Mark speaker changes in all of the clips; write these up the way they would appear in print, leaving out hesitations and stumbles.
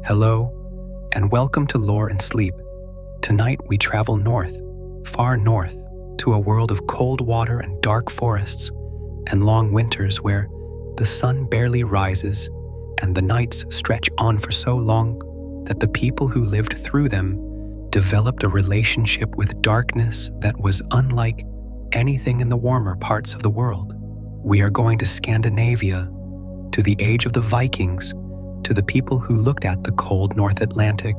Speaker 1: Hello, and welcome to Lore and Sleep. Tonight we travel north, far north, to a world of cold water and dark forests, and long winters where the sun barely rises and the nights stretch on for so long that the people who lived through them developed a relationship with darkness that was unlike anything in the warmer parts of the world. We are going to Scandinavia, to the age of the Vikings, to the people who looked at the cold North Atlantic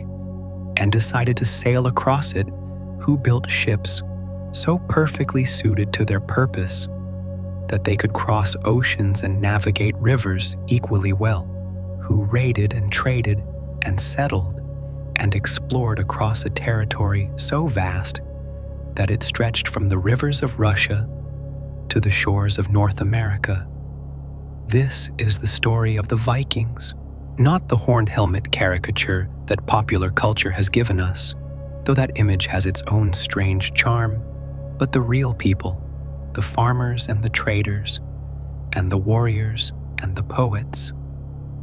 Speaker 1: and decided to sail across it, who built ships so perfectly suited to their purpose that they could cross oceans and navigate rivers equally well, who raided and traded and settled and explored across a territory so vast that it stretched from the rivers of Russia to the shores of North America. This is the story of the Vikings, not the horned helmet caricature that popular culture has given us, though that image has its own strange charm, but the real people, the farmers and the traders, and the warriors and the poets,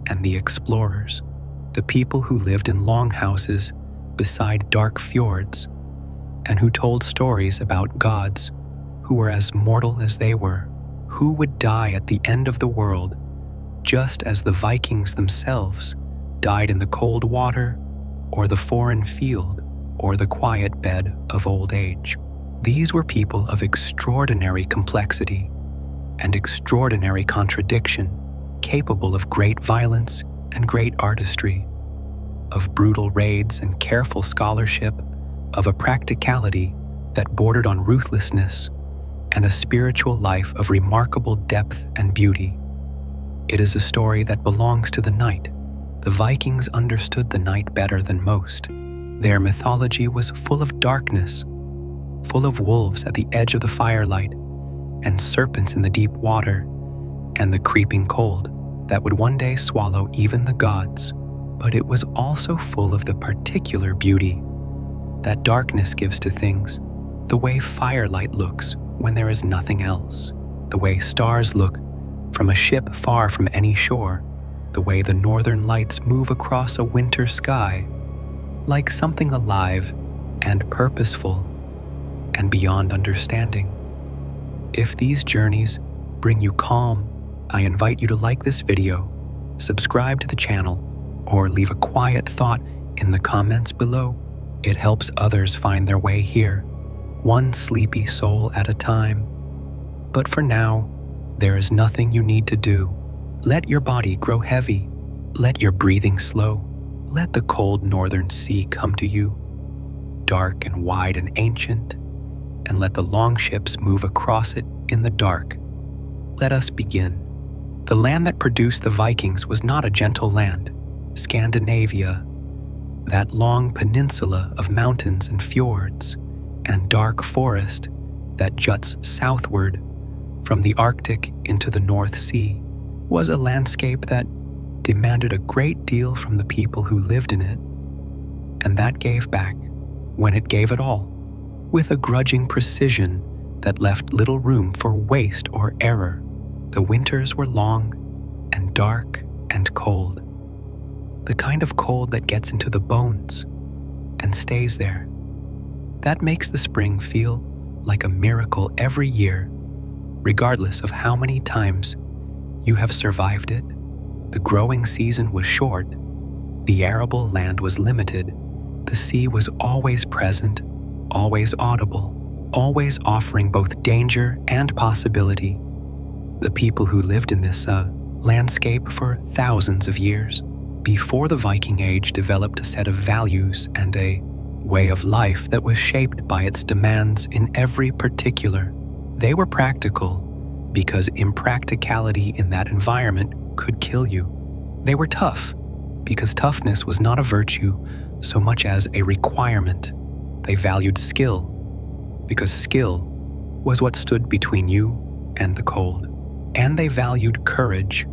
Speaker 1: and the explorers, the people who lived in longhouses beside dark fjords, and who told stories about gods who were as mortal as they were, who would die at the end of the world, just as the Vikings themselves died in the cold water, or the foreign field, or the quiet bed of old age. These were people of extraordinary complexity and extraordinary contradiction, capable of great violence and great artistry, of brutal raids and careful scholarship, of a practicality that bordered on ruthlessness, and a spiritual life of remarkable depth and beauty. It is a story that belongs to the night. The Vikings understood the night better than most. Their mythology was full of darkness, full of wolves at the edge of the firelight, and serpents in the deep water, and the creeping cold that would one day swallow even the gods. But it was also full of the particular beauty that darkness gives to things, the way firelight looks when there is nothing else, the way stars look from a ship far from any shore, the way the northern lights move across a winter sky, like something alive and purposeful and beyond understanding. If these journeys bring you calm, I invite you to like this video, subscribe to the channel, or leave a quiet thought in the comments below. It helps others find their way here, one sleepy soul at a time. But for now, there is nothing you need to do. Let your body grow heavy. Let your breathing slow. Let the cold northern sea come to you, dark and wide and ancient, and let the long ships move across it in the dark. Let us begin. The land that produced the Vikings was not a gentle land. Scandinavia, that long peninsula of mountains and fjords and dark forest that juts southward from the Arctic into the North Sea, was a landscape that demanded a great deal from the people who lived in it, and that gave back, when it gave it all, with a grudging precision that left little room for waste or error. The winters were long and dark and cold, the kind of cold that gets into the bones and stays there. That makes the spring feel like a miracle every year, regardless of how many times you have survived it. The growing season was short, the arable land was limited, the sea was always present, always audible, always offering both danger and possibility. The people who lived in this landscape for thousands of years, before the Viking Age, developed a set of values and a way of life that was shaped by its demands in every particular. They were practical because impracticality in that environment could kill you. They were tough because toughness was not a virtue so much as a requirement. They valued skill because skill was what stood between you and the cold. And they valued courage,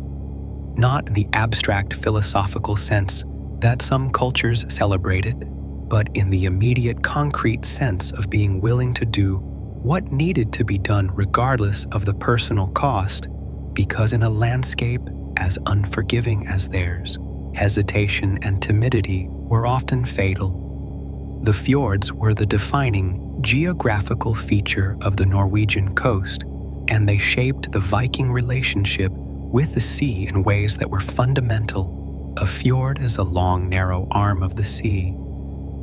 Speaker 1: not in the abstract philosophical sense that some cultures celebrated, but in the immediate concrete sense of being willing to do what needed to be done regardless of the personal cost, because in a landscape as unforgiving as theirs, hesitation and timidity were often fatal. The fjords were the defining geographical feature of the Norwegian coast, and they shaped the Viking relationship with the sea in ways that were fundamental. A fjord is a long, narrow arm of the sea,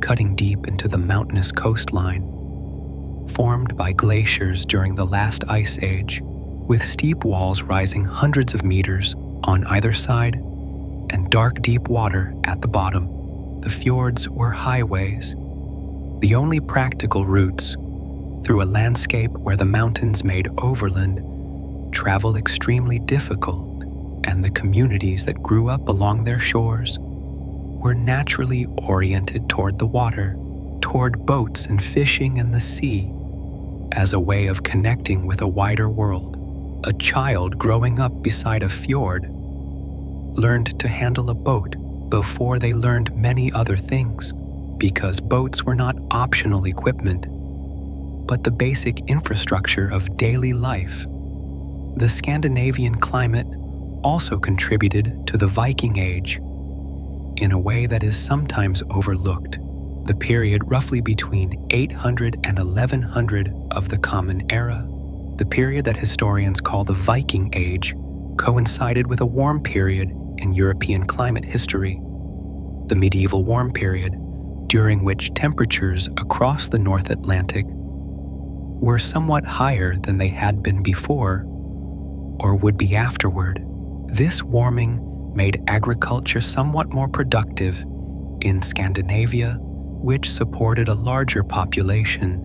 Speaker 1: cutting deep into the mountainous coastline, formed by glaciers during the last ice age, with steep walls rising hundreds of meters on either side and dark deep water at the bottom. The fjords were highways, the only practical routes through a landscape where the mountains made overland travel extremely difficult, and the communities that grew up along their shores were naturally oriented toward the water, toward boats and fishing and the sea, as a way of connecting with a wider world. A child growing up beside a fjord learned to handle a boat before they learned many other things, because boats were not optional equipment, but the basic infrastructure of daily life. The Scandinavian climate also contributed to the Viking Age in a way that is sometimes overlooked. The period roughly between 800 and 1100 of the Common Era, the period that historians call the Viking Age, coincided with a warm period in European climate history, the medieval warm period, during which temperatures across the North Atlantic were somewhat higher than they had been before or would be afterward. This warming made agriculture somewhat more productive in Scandinavia, which supported a larger population,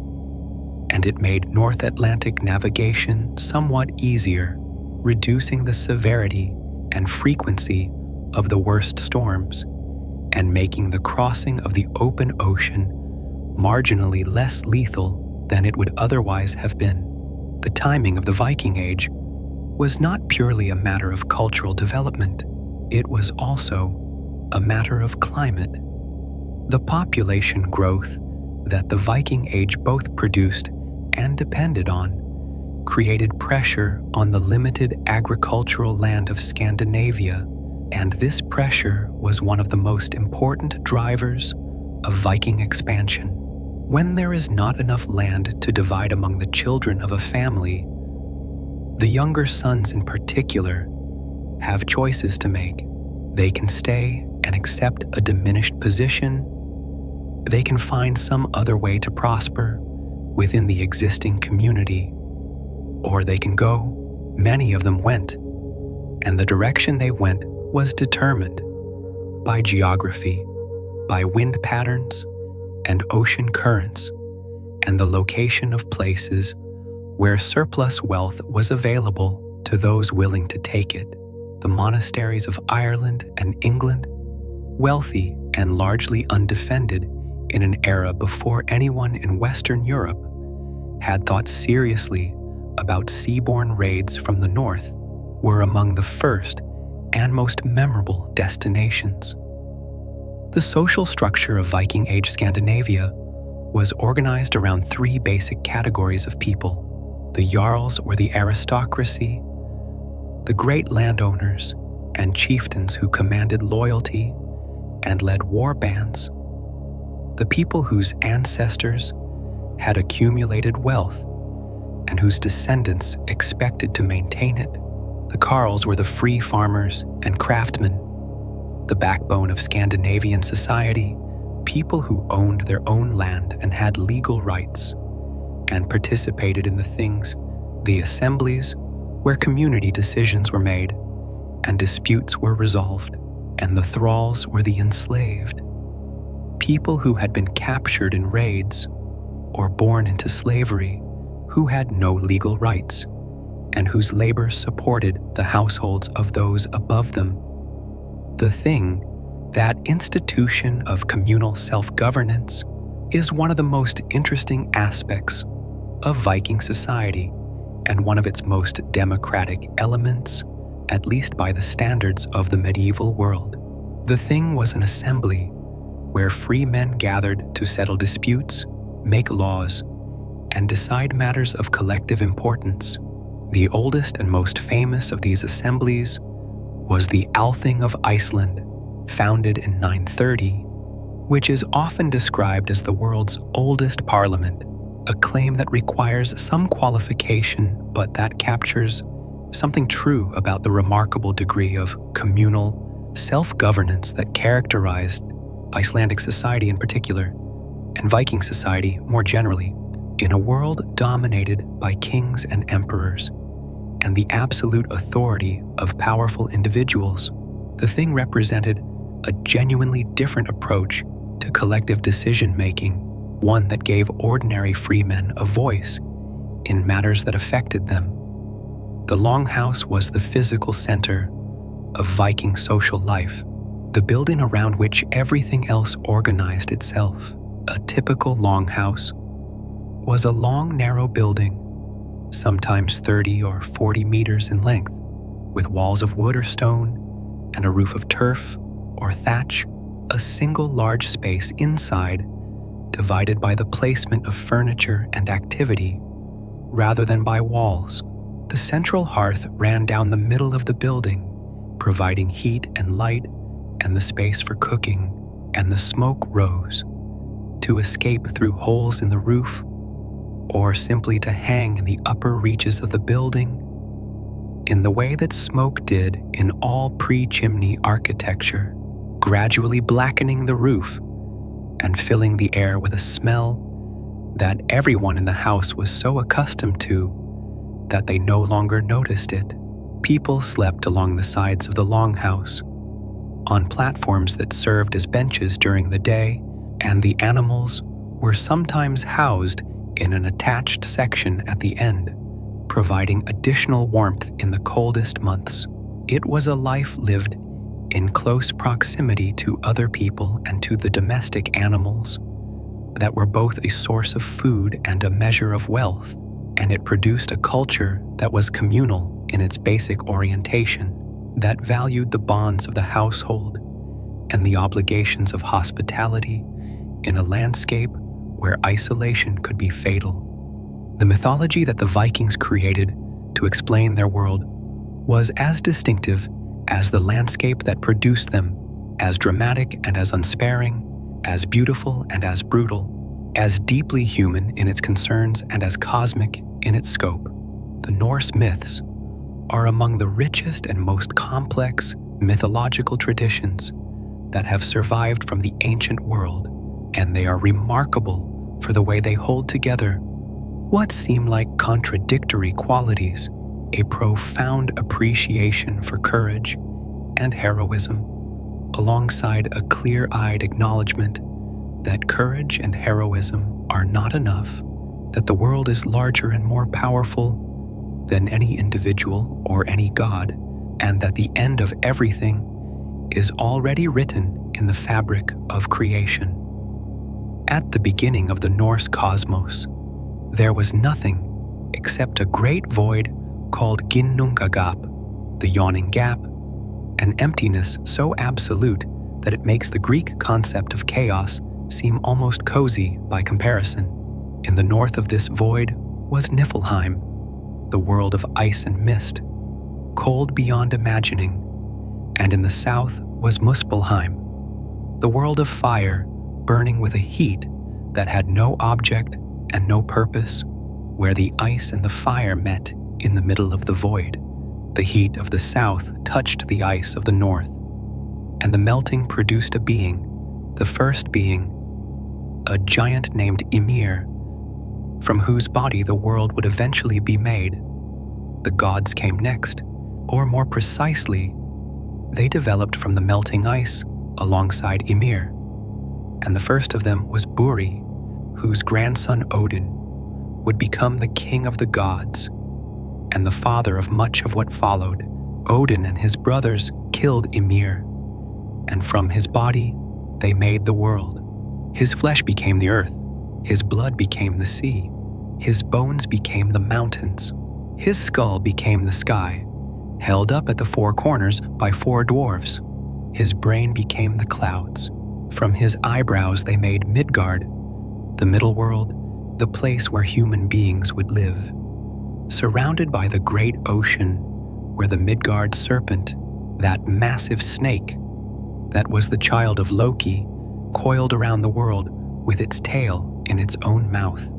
Speaker 1: and it made North Atlantic navigation somewhat easier, reducing the severity and frequency of the worst storms, and making the crossing of the open ocean marginally less lethal than it would otherwise have been. The timing of the Viking Age was not purely a matter of cultural development, it was also a matter of climate. The population growth that the Viking Age both produced and depended on created pressure on the limited agricultural land of Scandinavia, and this pressure was one of the most important drivers of Viking expansion. When there is not enough land to divide among the children of a family, the younger sons in particular have choices to make. They can stay and accept a diminished position. They can find some other way to prosper within the existing community, or they can go. Many of them went, and the direction they went was determined by geography, by wind patterns and ocean currents, and the location of places where surplus wealth was available to those willing to take it. The monasteries of Ireland and England, wealthy and largely undefended in an era before anyone in Western Europe had thought seriously about seaborne raids from the north, were among the first and most memorable destinations. The social structure of Viking Age Scandinavia was organized around three basic categories of people. The jarls were the aristocracy, the great landowners and chieftains who commanded loyalty and led war bands, the people whose ancestors had accumulated wealth and whose descendants expected to maintain it. The carls were the free farmers and craftsmen, the backbone of Scandinavian society, people who owned their own land and had legal rights, and participated in the things, the assemblies, where community decisions were made and disputes were resolved, and the thralls were the enslaved, people who had been captured in raids or born into slavery, who had no legal rights, and whose labor supported the households of those above them. The thing, that institution of communal self-governance, is one of the most interesting aspects of Viking society and one of its most democratic elements, at least by the standards of the medieval world. The thing was an assembly where free men gathered to settle disputes, make laws, and decide matters of collective importance. The oldest and most famous of these assemblies was the Althing of Iceland, founded in 930, which is often described as the world's oldest parliament, a claim that requires some qualification but that captures something true about the remarkable degree of communal self-governance that characterized Icelandic society in particular, and Viking society more generally, in a world dominated by kings and emperors, and the absolute authority of powerful individuals. The thing represented a genuinely different approach to collective decision-making, one that gave ordinary freemen a voice in matters that affected them. The longhouse was the physical center of Viking social life, the building around which everything else organized itself. A typical longhouse was a long, narrow building, sometimes 30 or 40 meters in length, with walls of wood or stone and a roof of turf or thatch, a single large space inside divided by the placement of furniture and activity rather than by walls. The central hearth ran down the middle of the building, providing heat and light and the space for cooking, and the smoke rose to escape through holes in the roof or simply to hang in the upper reaches of the building in the way that smoke did in all pre-chimney architecture, gradually blackening the roof and filling the air with a smell that everyone in the house was so accustomed to that they no longer noticed it. People slept along the sides of the longhouse, on platforms that served as benches during the day, and the animals were sometimes housed in an attached section at the end, providing additional warmth in the coldest months. It was a life lived in close proximity to other people and to the domestic animals that were both a source of food and a measure of wealth, and it produced a culture that was communal in its basic orientation, that valued the bonds of the household and the obligations of hospitality in a landscape where isolation could be fatal. The mythology that the Vikings created to explain their world was as distinctive as the landscape that produced them, as dramatic and as unsparing, as beautiful and as brutal, as deeply human in its concerns and as cosmic in its scope. The Norse myths are among the richest and most complex mythological traditions that have survived from the ancient world, and they are remarkable for the way they hold together what seem like contradictory qualities: a profound appreciation for courage and heroism, alongside a clear-eyed acknowledgement that courage and heroism are not enough, that the world is larger and more powerful than any individual or any god, and that the end of everything is already written in the fabric of creation. At the beginning of the Norse cosmos, there was nothing except a great void called Ginnungagap, the yawning gap, an emptiness so absolute that it makes the Greek concept of chaos seem almost cozy by comparison. In the north of this void was Niflheim, the world of ice and mist, cold beyond imagining, and in the south was Muspelheim, the world of fire burning with a heat that had no object and no purpose, where the ice and the fire met in the middle of the void. The heat of the south touched the ice of the north, and the melting produced a being, the first being, a giant named Ymir, from whose body the world would eventually be made. The gods came next, or more precisely, they developed from the melting ice alongside Ymir, and the first of them was Buri, whose grandson Odin would become the king of the gods and the father of much of what followed. Odin and his brothers killed Ymir, and from his body they made the world. His flesh became the earth, his blood became the sea, his bones became the mountains, his skull became the sky, held up at the four corners by four dwarves. His brain became the clouds. From his eyebrows they made Midgard, the middle world, the place where human beings would live. Surrounded by the great ocean where the Midgard serpent, that massive snake that was the child of Loki, coiled around the world with its tail in its own mouth.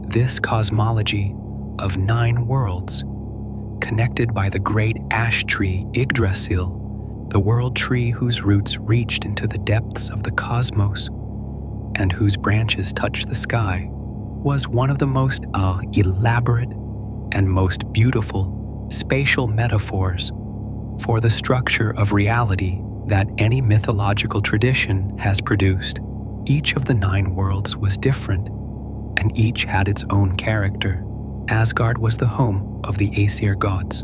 Speaker 1: This cosmology of 9 worlds, connected by the great ash tree Yggdrasil, the world tree whose roots reached into the depths of the cosmos and whose branches touched the sky, was one of the most elaborate and most beautiful spatial metaphors for the structure of reality that any mythological tradition has produced. Each of the 9 worlds was different, and each had its own character. Asgard was the home of the Aesir gods.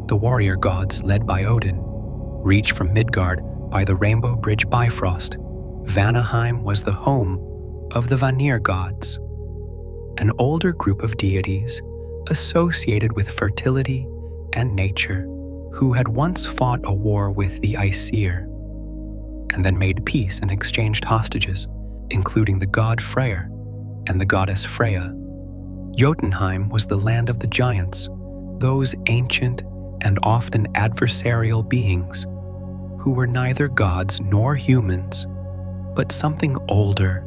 Speaker 1: The warrior gods, led by Odin, reached from Midgard by the Rainbow Bridge Bifrost. Vanaheim was the home of the Vanir gods, an older group of deities associated with fertility and nature, who had once fought a war with the Aesir, and then made peace and exchanged hostages, including the god Freyr and the goddess Freya. Jotunheim was the land of the giants, those ancient and often adversarial beings who were neither gods nor humans, but something older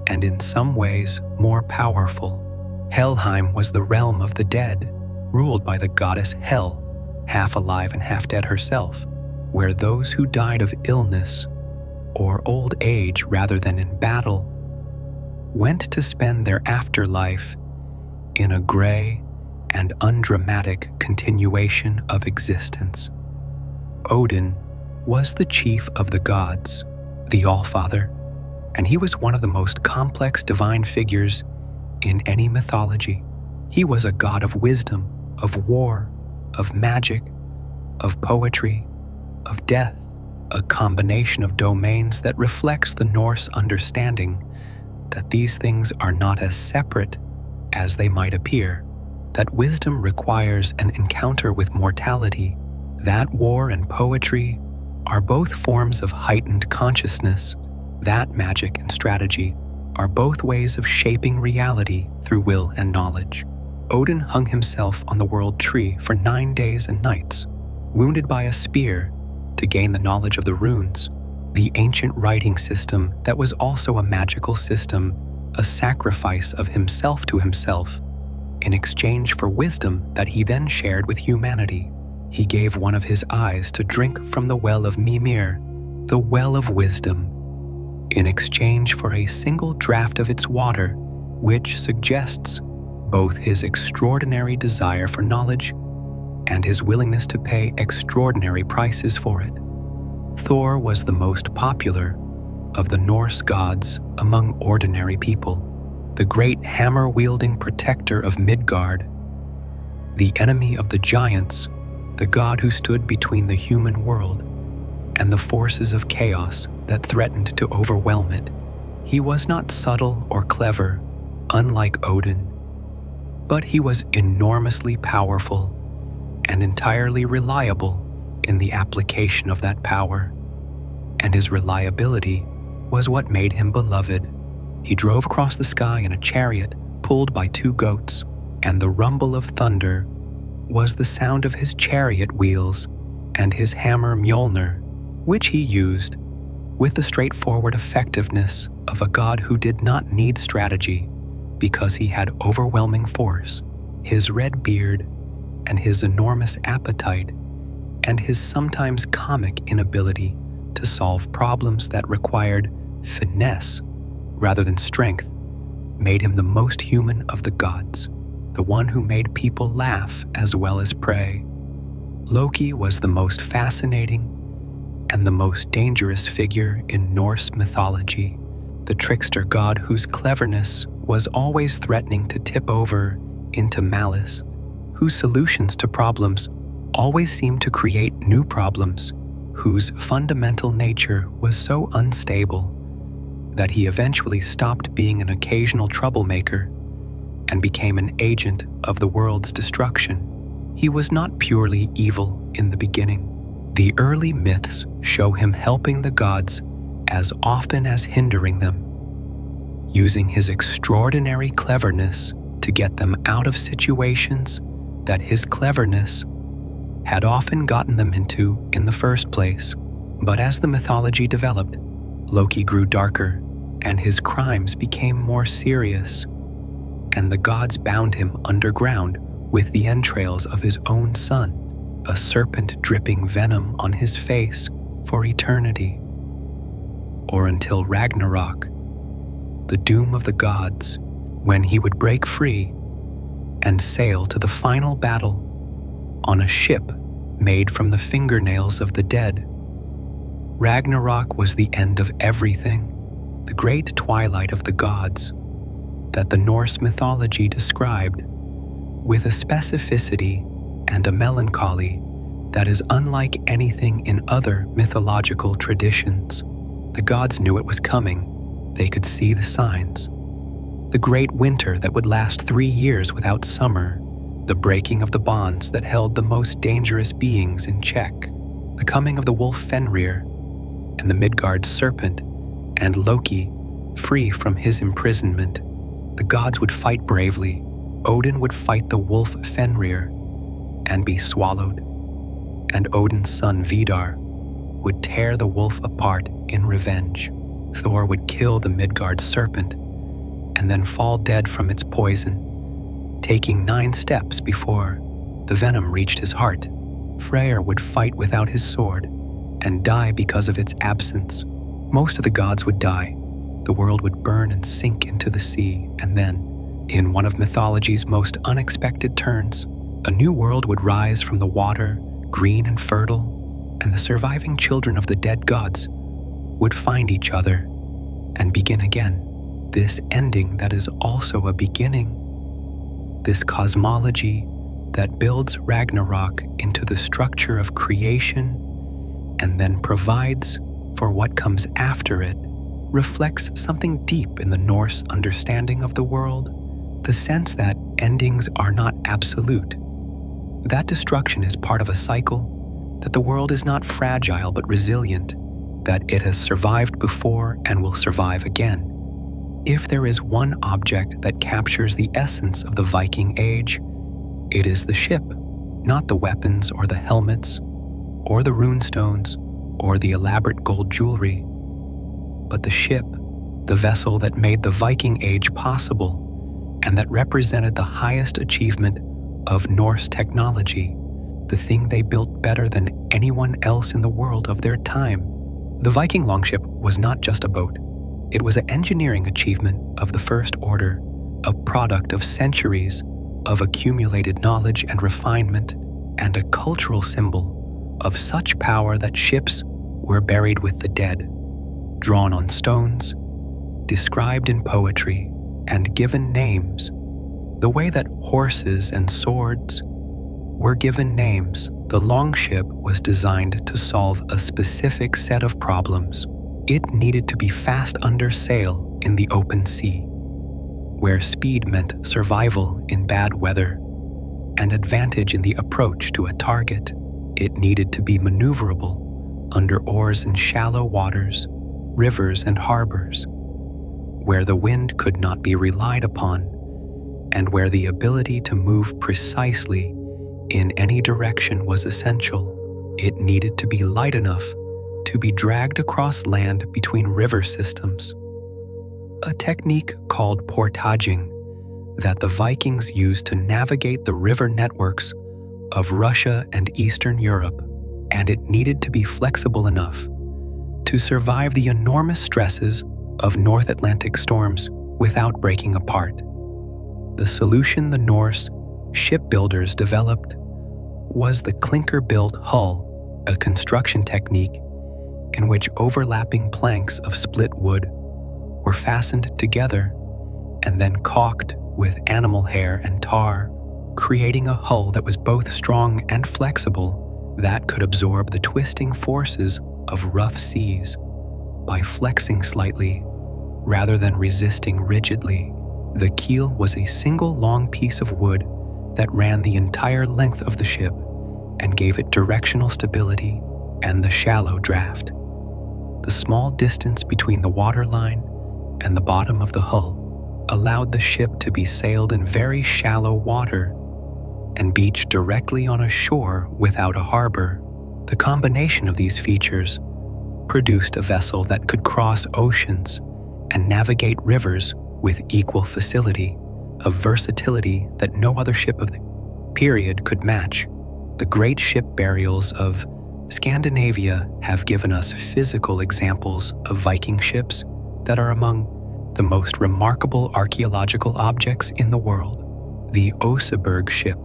Speaker 1: and in some ways more powerful. Helheim was the realm of the dead, ruled by the goddess Hel, half alive and half dead herself, where those who died of illness or old age rather than in battle went to spend their afterlife in a gray and undramatic continuation of existence. Odin was the chief of the gods, the Allfather, and he was one of the most complex divine figures in any mythology. He was a god of wisdom, of war, of magic, of poetry, of death, a combination of domains that reflects the Norse understanding that these things are not as separate as they might appear, that wisdom requires an encounter with mortality, that war and poetry are both forms of heightened consciousness, that magic and strategy are both ways of shaping reality through will and knowledge. Odin hung himself on the world tree for 9 days and nights, wounded by a spear, to gain the knowledge of the runes, the ancient writing system that was also a magical system, a sacrifice of himself to himself, in exchange for wisdom that he then shared with humanity. He gave one of his eyes to drink from the well of Mimir, the well of wisdom, in exchange for a single draught of its water, which suggests both his extraordinary desire for knowledge and his willingness to pay extraordinary prices for it. Thor was the most popular of the Norse gods among ordinary people, the great hammer-wielding protector of Midgard, the enemy of the giants, the god who stood between the human world and the forces of chaos that threatened to overwhelm it. He was not subtle or clever, unlike Odin, but he was enormously powerful and entirely reliable in the application of that power, and his reliability was what made him beloved. He drove across the sky in a chariot pulled by 2 goats, and the rumble of thunder was the sound of his chariot wheels and his hammer Mjolnir, which he used with the straightforward effectiveness of a god who did not need strategy because he had overwhelming force. His red beard and his enormous appetite and his sometimes comic inability to solve problems that required finesse rather than strength made him the most human of the gods, the one who made people laugh as well as pray. Loki was the most fascinating and the most dangerous figure in Norse mythology, the trickster god whose cleverness was always threatening to tip over into malice, whose solutions to problems always seemed to create new problems, whose fundamental nature was so unstable that he eventually stopped being an occasional troublemaker and became an agent of the world's destruction. He was not purely evil in the beginning. The early myths show him helping the gods as often as hindering them, using his extraordinary cleverness to get them out of situations that his cleverness had often gotten them into in the first place. But as the mythology developed, Loki grew darker, and his crimes became more serious, and the gods bound him underground with the entrails of his own son, a serpent dripping venom on his face for eternity. Or until Ragnarok, the doom of the gods, when he would break free and sail to the final battle on a ship made from the fingernails of the dead. Ragnarok was the end of everything, the great twilight of the gods that the Norse mythology described with a specificity and a melancholy that is unlike anything in other mythological traditions. The gods knew it was coming. They could see the signs. The great winter that would last 3 years without summer, the breaking of the bonds that held the most dangerous beings in check, the coming of the wolf Fenrir, and the Midgard serpent, and Loki, free from his imprisonment. The gods would fight bravely. Odin would fight the wolf Fenrir and be swallowed, and Odin's son Vidar would tear the wolf apart in revenge. Thor would kill the Midgard serpent and then fall dead from its poison, taking 9 steps before the venom reached his heart. Freyr would fight without his sword and die because of its absence. Most of the gods would die. The world would burn and sink into the sea, and then, in one of mythology's most unexpected turns, a new world would rise from the water, green and fertile, and the surviving children of the dead gods would find each other and begin again. This ending that is also a beginning. This cosmology that builds Ragnarok into the structure of creation and then provides for what comes after it reflects something deep in the Norse understanding of the world, the sense that endings are not absolute, that destruction is part of a cycle, that the world is not fragile but resilient, that it has survived before and will survive again. If there is one object that captures the essence of the Viking Age, it is the ship, not the weapons or the helmets, or the runestones, or the elaborate gold jewelry, but the ship, the vessel that made the Viking Age possible and that represented the highest achievement of Norse technology, the thing they built better than anyone else in the world of their time. The Viking longship was not just a boat. It was an engineering achievement of the first order, a product of centuries of accumulated knowledge and refinement, and a cultural symbol of such power that ships were buried with the dead, drawn on stones, described in poetry, and given names. The way that horses and swords were given names, the longship was designed to solve a specific set of problems. It needed to be fast under sail in the open sea, where speed meant survival in bad weather and advantage in the approach to a target. It needed to be maneuverable under oars in shallow waters, rivers and harbors, where the wind could not be relied upon, and where the ability to move precisely in any direction was essential. It needed to be light enough to be dragged across land between river systems, a technique called portaging that the Vikings used to navigate the river networks of Russia and Eastern Europe, and it needed to be flexible enough to survive the enormous stresses of North Atlantic storms without breaking apart. The solution the Norse shipbuilders developed was the clinker-built hull, a construction technique in which overlapping planks of split wood were fastened together and then caulked with animal hair and tar, creating a hull that was both strong and flexible, that could absorb the twisting forces of rough seas by flexing slightly rather than resisting rigidly. The keel was a single long piece of wood that ran the entire length of the ship and gave it directional stability and the shallow draft. The small distance between the waterline and the bottom of the hull allowed the ship to be sailed in very shallow water and beached directly on a shore without a harbor. The combination of these features produced a vessel that could cross oceans and navigate rivers with equal facility, a versatility that no other ship of the period could match. The great ship burials of Scandinavia have given us physical examples of Viking ships that are among the most remarkable archaeological objects in the world. The Oseberg ship,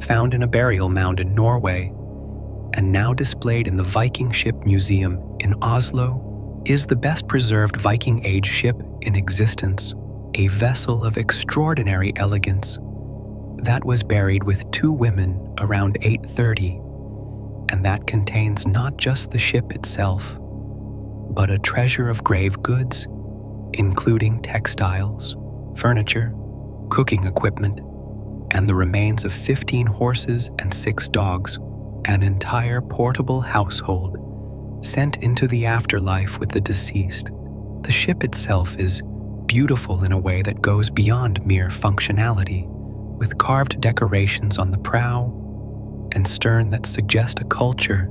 Speaker 1: found in a burial mound in Norway and now displayed in the Viking Ship Museum in Oslo, is the best preserved Viking Age ship in existence, a vessel of extraordinary elegance that was buried with 2 women around 830, and that contains not just the ship itself, but a treasure of grave goods, including textiles, furniture, cooking equipment, and the remains of 15 horses and 6 dogs, an entire portable household sent into the afterlife with the deceased. The ship itself is beautiful in a way that goes beyond mere functionality, with carved decorations on the prow and stern that suggest a culture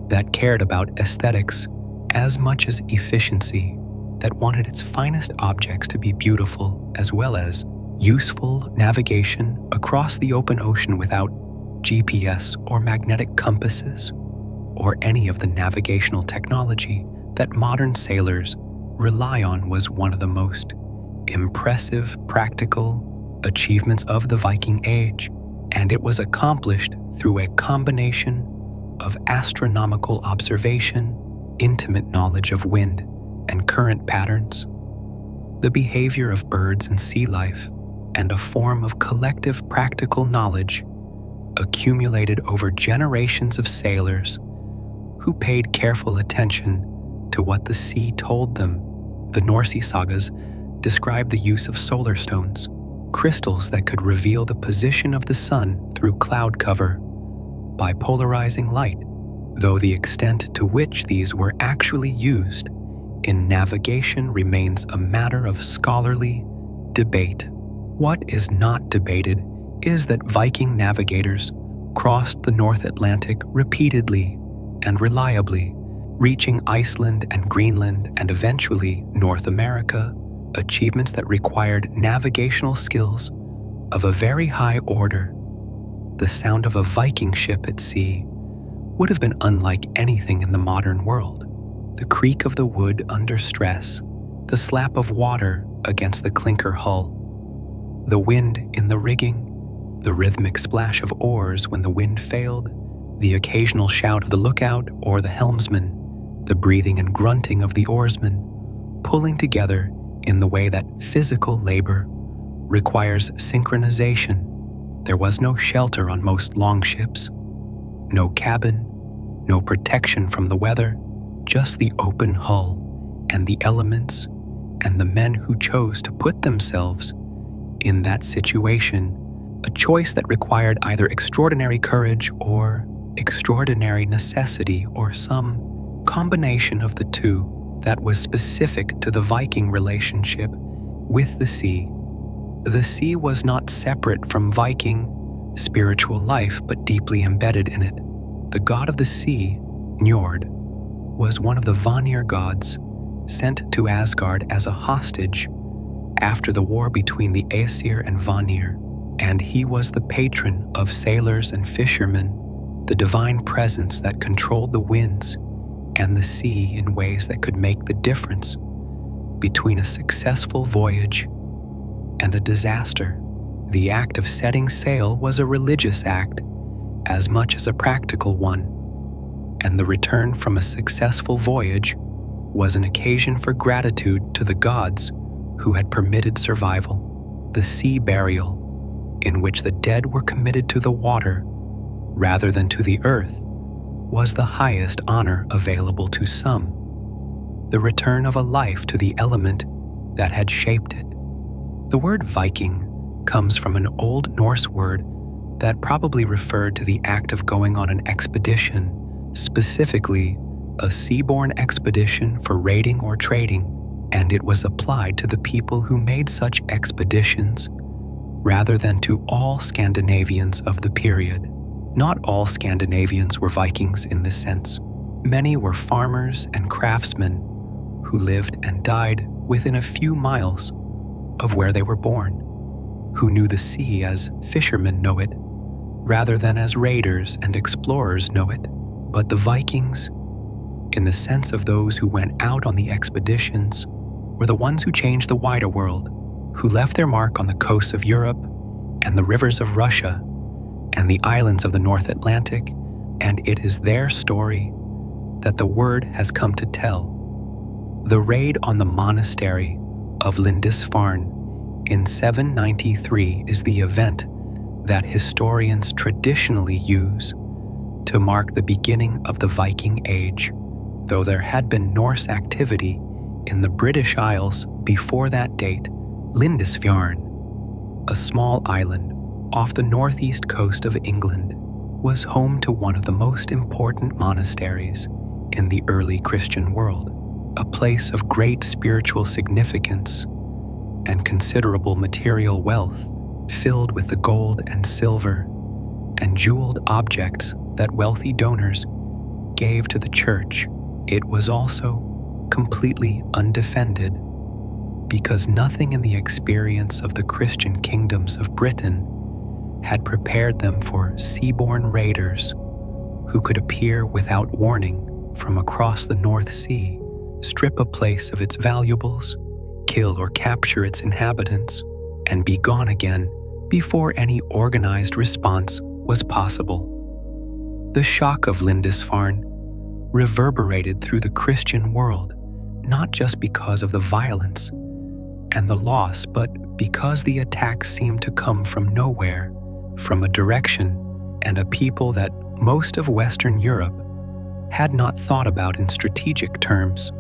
Speaker 1: that cared about aesthetics as much as efficiency, that wanted its finest objects to be beautiful as well as useful navigation across the open ocean without GPS or magnetic compasses or any of the navigational technology that modern sailors rely on. Was one of the most impressive practical achievements of the Viking Age, and it was accomplished through a combination of astronomical observation, intimate knowledge of wind and current patterns, the behavior of birds and sea life, and a form of collective practical knowledge accumulated over generations of sailors who paid careful attention to what the sea told them. The Norse sagas describe the use of solar stones, crystals that could reveal the position of the sun through cloud cover by polarizing light, though the extent to which these were actually used in navigation remains a matter of scholarly debate. What is not debated is that Viking navigators crossed the North Atlantic repeatedly and reliably, reaching Iceland and Greenland and eventually North America, achievements that required navigational skills of a very high order. The sound of a Viking ship at sea would have been unlike anything in the modern world. The creak of the wood under stress, the slap of water against the clinker hull, the wind in the rigging, the rhythmic splash of oars when the wind failed, the occasional shout of the lookout or the helmsman, the breathing and grunting of the oarsmen, pulling together in the way that physical labor requires synchronization. There was no shelter on most longships, no cabin, no protection from the weather, just the open hull and the elements and the men who chose to put themselves in that situation, a choice that required either extraordinary courage or extraordinary necessity or some combination of the two that was specific to the Viking relationship with the sea. The sea was not separate from Viking spiritual life, but deeply embedded in it. The god of the sea, Njord, was one of the Vanir gods sent to Asgard as a hostage after the war between the Aesir and Vanir, and he was the patron of sailors and fishermen, the divine presence that controlled the winds and the sea in ways that could make the difference between a successful voyage and a disaster. The act of setting sail was a religious act as much as a practical one, and the return from a successful voyage was an occasion for gratitude to the gods who had permitted survival. The sea burial, in which the dead were committed to the water rather than to the earth, was the highest honor available to some, the return of a life to the element that had shaped it. The word Viking comes from an Old Norse word that probably referred to the act of going on an expedition, specifically a seaborne expedition for raiding or trading, and it was applied to the people who made such expeditions rather than to all Scandinavians of the period. Not all Scandinavians were Vikings in this sense. Many were farmers and craftsmen who lived and died within a few miles of where they were born, who knew the sea as fishermen know it, rather than as raiders and explorers know it. But the Vikings, in the sense of those who went out on the expeditions, were the ones who changed the wider world, who left their mark on the coasts of Europe and the rivers of Russia and the islands of the North Atlantic, and it is their story that the word has come to tell. The raid on the monastery of Lindisfarne in 793 is the event that historians traditionally use to mark the beginning of the Viking Age, though there had been Norse activity in the British Isles before that date. Lindisfarne, a small island off the northeast coast of England, was home to one of the most important monasteries in the early Christian world, a place of great spiritual significance and considerable material wealth, filled with the gold and silver and jeweled objects that wealthy donors gave to the church. It was also completely undefended, because nothing in the experience of the Christian kingdoms of Britain had prepared them for seaborne raiders who could appear without warning from across the North Sea, strip a place of its valuables, kill or capture its inhabitants, and be gone again before any organized response was possible. The shock of Lindisfarne reverberated through the Christian world, not just because of the violence and the loss, but because the attack seemed to come from nowhere, from a direction and a people that most of Western Europe had not thought about in strategic terms.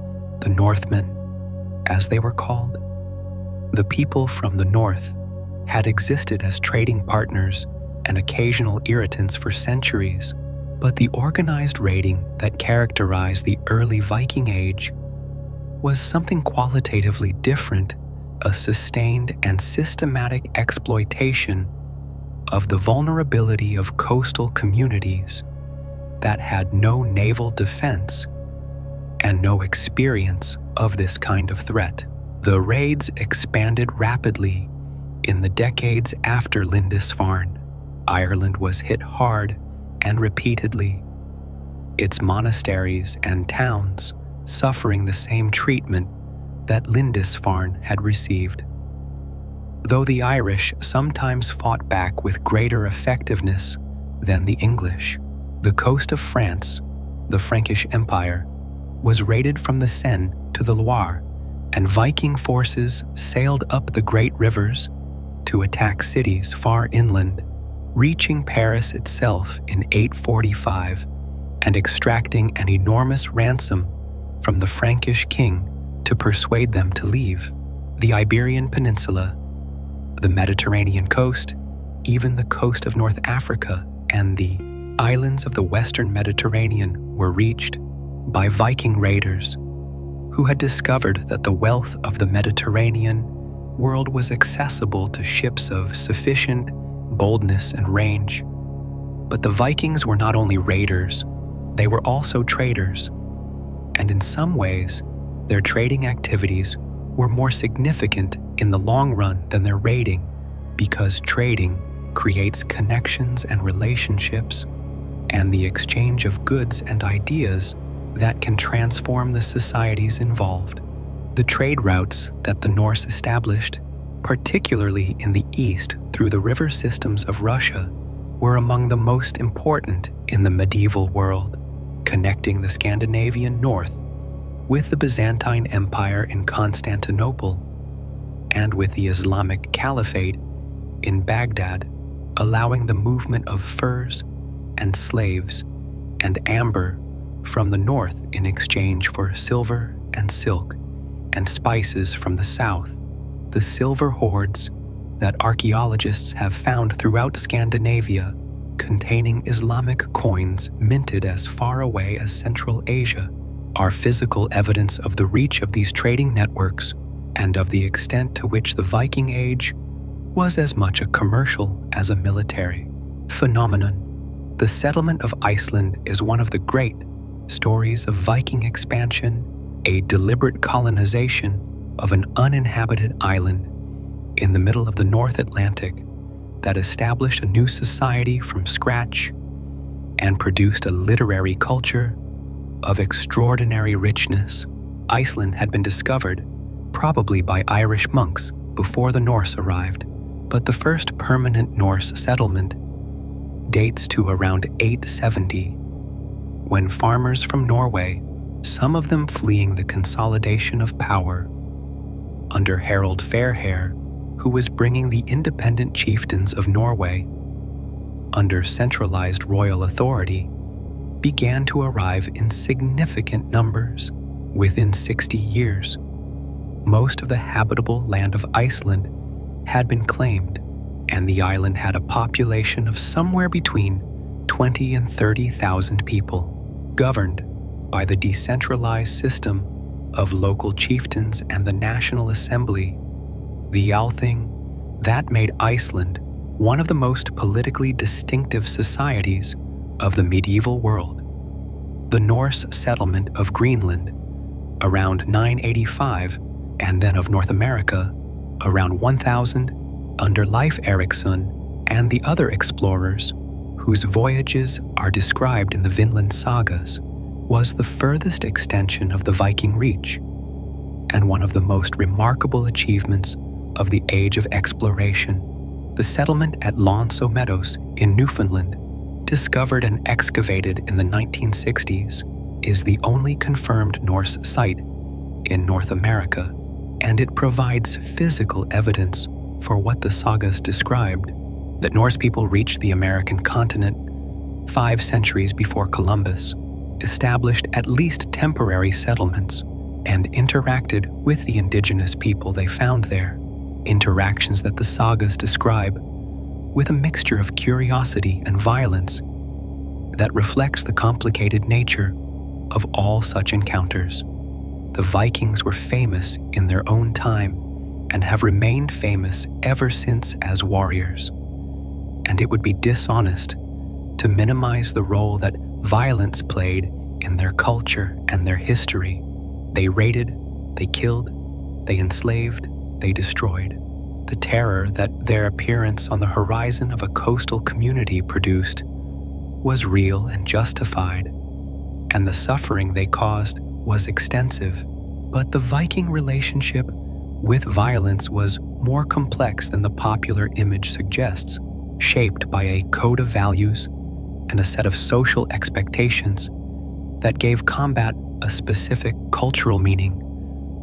Speaker 1: The Northmen, as they were called. The people from the north had existed as trading partners and occasional irritants for centuries, but the organized raiding that characterized the early Viking Age was something qualitatively different, a sustained and systematic exploitation of the vulnerability of coastal communities that had no naval defense and no experience of this kind of threat. The raids expanded rapidly in the decades after Lindisfarne. Ireland was hit hard and repeatedly, its monasteries and towns suffering the same treatment that Lindisfarne had received. Though the Irish sometimes fought back with greater effectiveness than the English, the coast of France, the Frankish Empire, was raided from the Seine to the Loire, and Viking forces sailed up the great rivers to attack cities far inland, reaching Paris itself in 845 and extracting an enormous ransom from the Frankish king to persuade them to leave. The Iberian Peninsula, the Mediterranean coast, even the coast of North Africa, and the islands of the Western Mediterranean were reached by Viking raiders who had discovered that the wealth of the Mediterranean world was accessible to ships of sufficient boldness and range. But the Vikings were not only raiders, they were also traders, and in some ways, their trading activities were more significant in the long run than their raiding, because trading creates connections and relationships and the exchange of goods and ideas that can transform the societies involved. The trade routes that the Norse established, particularly in the east through the river systems of Russia, were among the most important in the medieval world, connecting the Scandinavian north with the Byzantine Empire in Constantinople and with the Islamic Caliphate in Baghdad, allowing the movement of furs and slaves and amber from the north in exchange for silver and silk and spices from the south. The silver hoards that archaeologists have found throughout Scandinavia, containing Islamic coins minted as far away as Central Asia, are physical evidence of the reach of these trading networks and of the extent to which the Viking Age was as much a commercial as a military phenomenon. The settlement of Iceland is one of the great stories of Viking expansion, a deliberate colonization of an uninhabited island in the middle of the North Atlantic that established a new society from scratch and produced a literary culture of extraordinary richness. Iceland had been discovered, probably by Irish monks, before the Norse arrived, but the first permanent Norse settlement dates to around 870, when farmers from Norway, some of them fleeing the consolidation of power under Harald Fairhair, who was bringing the independent chieftains of Norway under centralized royal authority, began to arrive in significant numbers. Within 60 years, most of the habitable land of Iceland had been claimed, and the island had a population of somewhere between 20 and 30,000 people, governed by the decentralized system of local chieftains and the National Assembly, the Althing, that made Iceland one of the most politically distinctive societies of the medieval world. The Norse settlement of Greenland around 985, and then of North America around 1000 under Leif Erikson and the other explorers whose voyages are described in the Vinland sagas, was the furthest extension of the Viking Reach and one of the most remarkable achievements of the age of exploration. The settlement at Lonso Meadows in Newfoundland, discovered and excavated in the 1960s, is the only confirmed Norse site in North America, and it provides physical evidence for what the sagas described, that Norse people reached the American continent 5 centuries before Columbus, established at least temporary settlements, and interacted with the indigenous people they found there, interactions that the sagas describe with a mixture of curiosity and violence that reflects the complicated nature of all such encounters. The Vikings were famous in their own time and have remained famous ever since as warriors, and it would be dishonest to minimize the role that violence played in their culture and their history. They raided, they killed, they enslaved, they destroyed. The terror that their appearance on the horizon of a coastal community produced was real and justified, and the suffering they caused was extensive. But the Viking relationship with violence was more complex than the popular image suggests, shaped by a code of values and a set of social expectations that gave combat a specific cultural meaning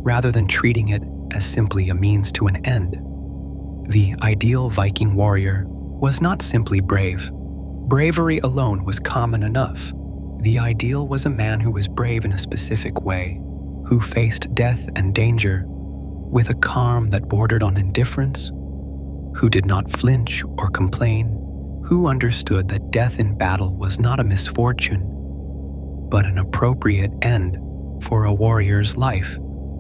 Speaker 1: rather than treating it as simply a means to an end. The ideal Viking warrior was not simply brave. Bravery alone was common enough. The ideal was a man who was brave in a specific way, who faced death and danger with a calm that bordered on indifference, who did not flinch or complain, who understood that death in battle was not a misfortune, but an appropriate end for a warrior's life,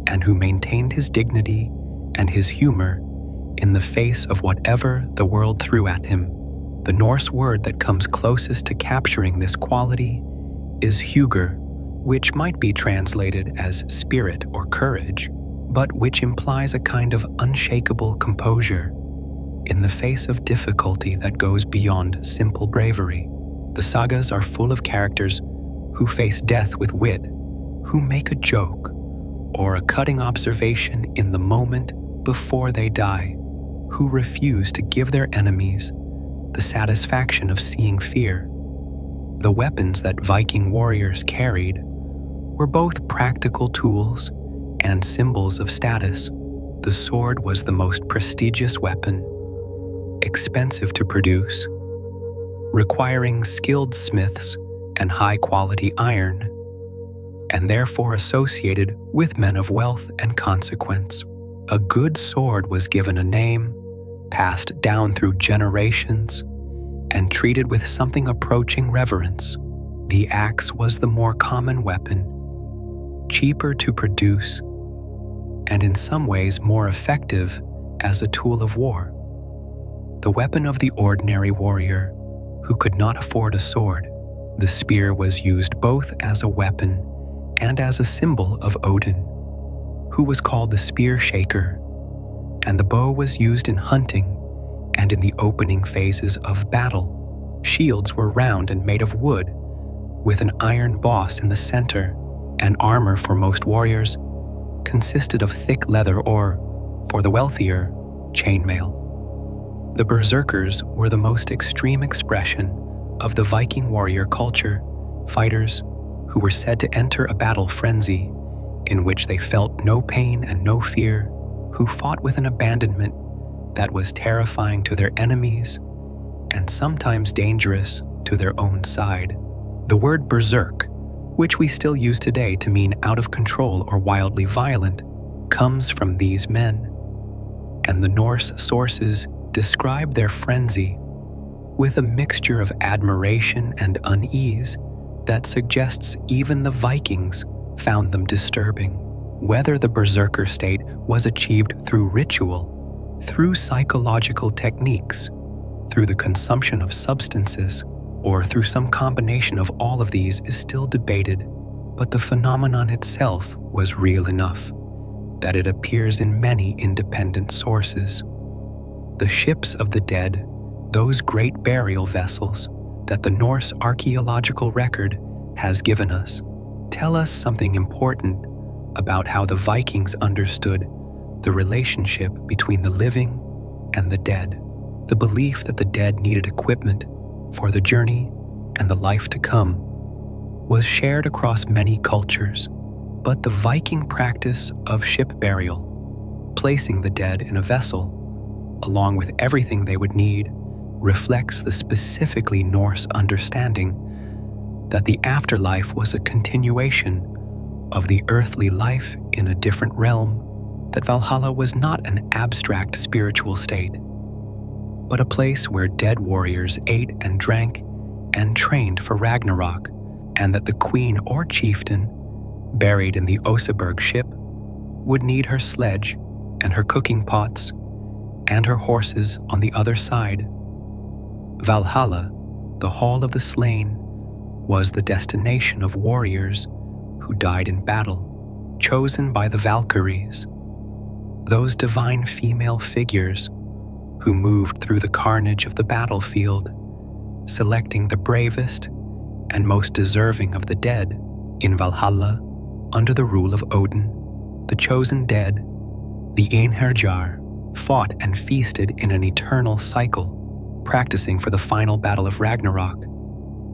Speaker 1: and who maintained his dignity and his humor in the face of whatever the world threw at him. The Norse word that comes closest to capturing this quality is hugr, which might be translated as spirit or courage, but which implies a kind of unshakable composure in the face of difficulty that goes beyond simple bravery. The sagas are full of characters who face death with wit, who make a joke or a cutting observation in the moment before they die, who refuse to give their enemies the satisfaction of seeing fear. The weapons that Viking warriors carried were both practical tools and symbols of status. The sword was the most prestigious weapon, expensive to produce, requiring skilled smiths and high-quality iron, and therefore associated with men of wealth and consequence. A good sword was given a name, passed down through generations, and treated with something approaching reverence. The axe was the more common weapon, cheaper to produce, and in some ways more effective as a tool of war. The weapon of the ordinary warrior who could not afford a sword The spear was used both as a weapon and as a symbol of Odin, who was called the spear shaker, and the bow was used in hunting and in the opening phases of battle. Shields were round and made of wood, with an iron boss in the center, and armor for most warriors consisted of thick leather or, for the wealthier, chainmail. The berserkers were the most extreme expression of the Viking warrior culture, fighters who were said to enter a battle frenzy in which they felt no pain and no fear, who fought with an abandonment that was terrifying to their enemies and sometimes dangerous to their own side. The word berserk, which we still use today to mean out of control or wildly violent, comes from these men, and the Norse sources describe their frenzy with a mixture of admiration and unease that suggests even the Vikings found them disturbing. Whether the berserker state was achieved through ritual, through psychological techniques, through the consumption of substances, or through some combination of all of these is still debated, but the phenomenon itself was real enough that it appears in many independent sources. The ships of the dead, those great burial vessels that the Norse archaeological record has given us, tell us something important about how the Vikings understood the relationship between the living and the dead. The belief that the dead needed equipment for the journey and the life to come was shared across many cultures, but the Viking practice of ship burial, placing the dead in a vessel, along with everything they would need, reflects the specifically Norse understanding that the afterlife was a continuation of the earthly life in a different realm, that Valhalla was not an abstract spiritual state, but a place where dead warriors ate and drank and trained for Ragnarok, and that the queen or chieftain, buried in the Oseberg ship, would need her sledge and her cooking pots and her horses on the other side. Valhalla, the Hall of the Slain, was the destination of warriors who died in battle, chosen by the Valkyries, those divine female figures who moved through the carnage of the battlefield, selecting the bravest and most deserving of the dead. In Valhalla, under the rule of Odin, the chosen dead, the Einherjar, fought and feasted in an eternal cycle, practicing for the final battle of Ragnarok,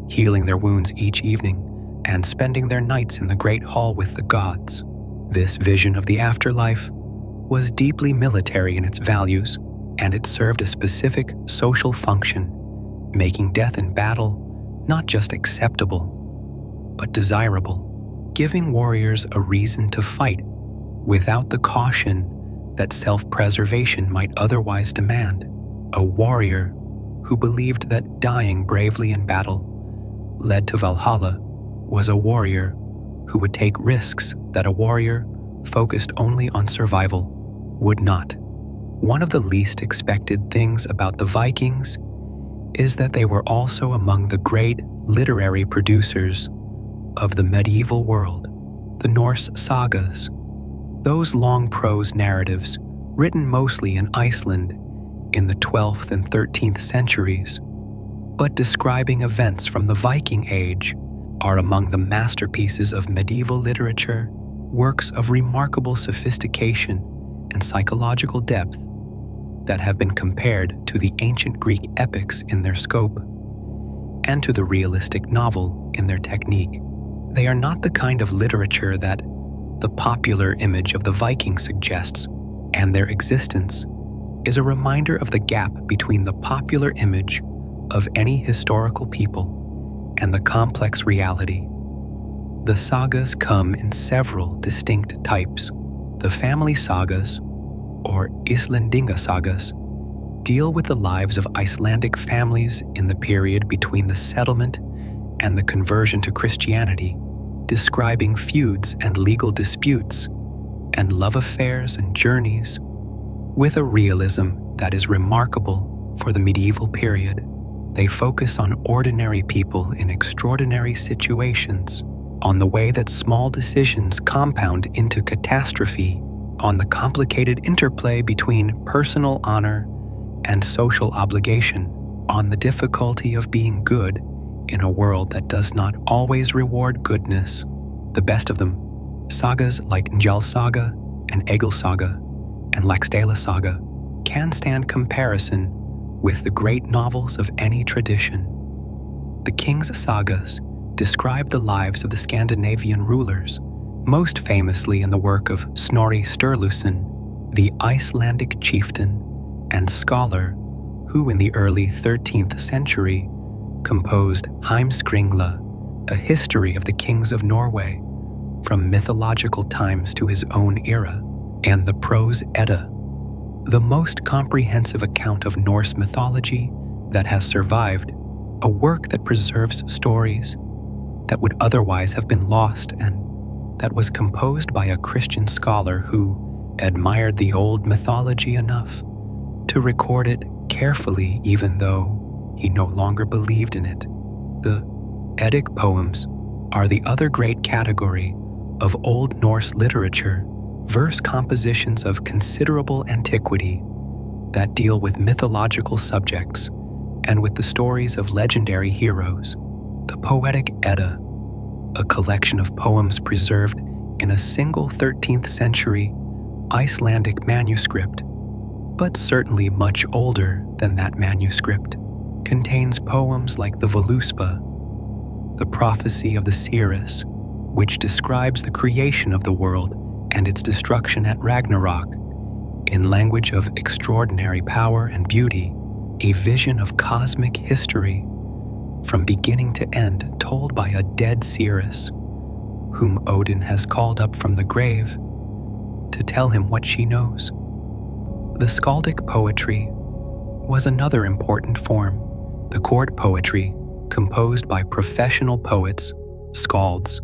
Speaker 1: healing their wounds each evening and spending their nights in the great hall with the gods. This vision of the afterlife was deeply military in its values, and it served a specific social function, making death in battle not just acceptable, but desirable, giving warriors a reason to fight without the caution that self-preservation might otherwise demand. A warrior who believed that dying bravely in battle led to Valhalla was a warrior who would take risks that a warrior focused only on survival would not. One of the least expected things about the Vikings is that they were also among the great literary producers of the medieval world. The Norse sagas, those long prose narratives written mostly in Iceland in the 12th and 13th centuries, but describing events from the Viking Age, are among the masterpieces of medieval literature, works of remarkable sophistication and psychological depth that have been compared to the ancient Greek epics in their scope and to the realistic novel in their technique. They are not the kind of literature that the popular image of the Vikings suggests, and their existence is a reminder of the gap between the popular image of any historical people and the complex reality. The sagas come in several distinct types. The family sagas, or Icelandinga sagas, deal with the lives of Icelandic families in the period between the settlement and the conversion to Christianity, describing feuds and legal disputes, and love affairs and journeys, with a realism that is remarkable for the medieval period. They focus on ordinary people in extraordinary situations, on the way that small decisions compound into catastrophe, on the complicated interplay between personal honor and social obligation, on the difficulty of being good in a world that does not always reward goodness. The best of them, sagas like Njal Saga and Egil Saga and Laxdæla Saga, can stand comparison with the great novels of any tradition. The King's Sagas describe the lives of the Scandinavian rulers, most famously in the work of Snorri Sturluson, the Icelandic chieftain and scholar who in the early 13th century composed Heimskringla, a history of the kings of Norway from mythological times to his own era, and the Prose Edda, the most comprehensive account of Norse mythology that has survived, a work that preserves stories that would otherwise have been lost and that was composed by a Christian scholar who admired the old mythology enough to record it carefully even though he no longer believed in it. The Eddic poems are the other great category of Old Norse literature, verse compositions of considerable antiquity that deal with mythological subjects and with the stories of legendary heroes. The Poetic Edda, a collection of poems preserved in a single 13th century Icelandic manuscript, but certainly much older than that manuscript, contains poems like the Voluspa, the prophecy of the Seeress, which describes the creation of the world and its destruction at Ragnarok, in language of extraordinary power and beauty, a vision of cosmic history from beginning to end told by a dead seeress, whom Odin has called up from the grave to tell him what she knows. The skaldic poetry was another important form, the court poetry composed by professional poets, skalds,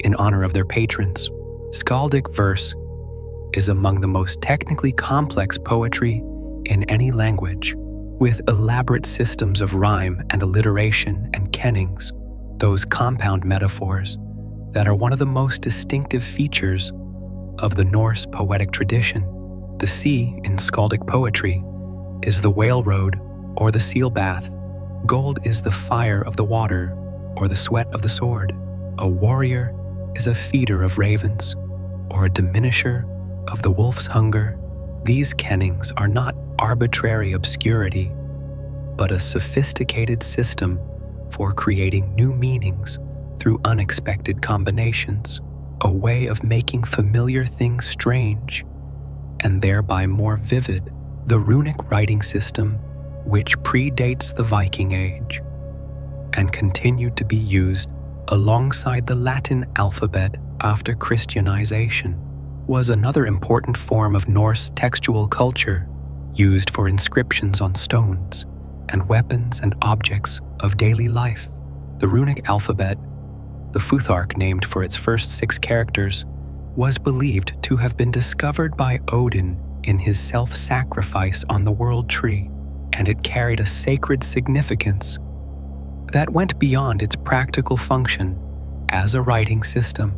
Speaker 1: in honor of their patrons. Skaldic verse is among the most technically complex poetry in any language, with elaborate systems of rhyme and alliteration and kennings, those compound metaphors that are one of the most distinctive features of the Norse poetic tradition. The sea in skaldic poetry is the whale road or the seal bath. Gold is the fire of the water or the sweat of the sword. A warrior is a feeder of ravens or a diminisher of the wolf's hunger. These kennings are not arbitrary obscurity, but a sophisticated system for creating new meanings through unexpected combinations, a way of making familiar things strange and thereby more vivid. The runic writing system, which predates the Viking Age and continued to be used alongside the Latin alphabet after Christianization, was another important form of Norse textual culture, used for inscriptions on stones and weapons and objects of daily life. The runic alphabet, the Futhark named for its first 6 characters, was believed to have been discovered by Odin in his self-sacrifice on the world tree, and it carried a sacred significance that went beyond its practical function as a writing system.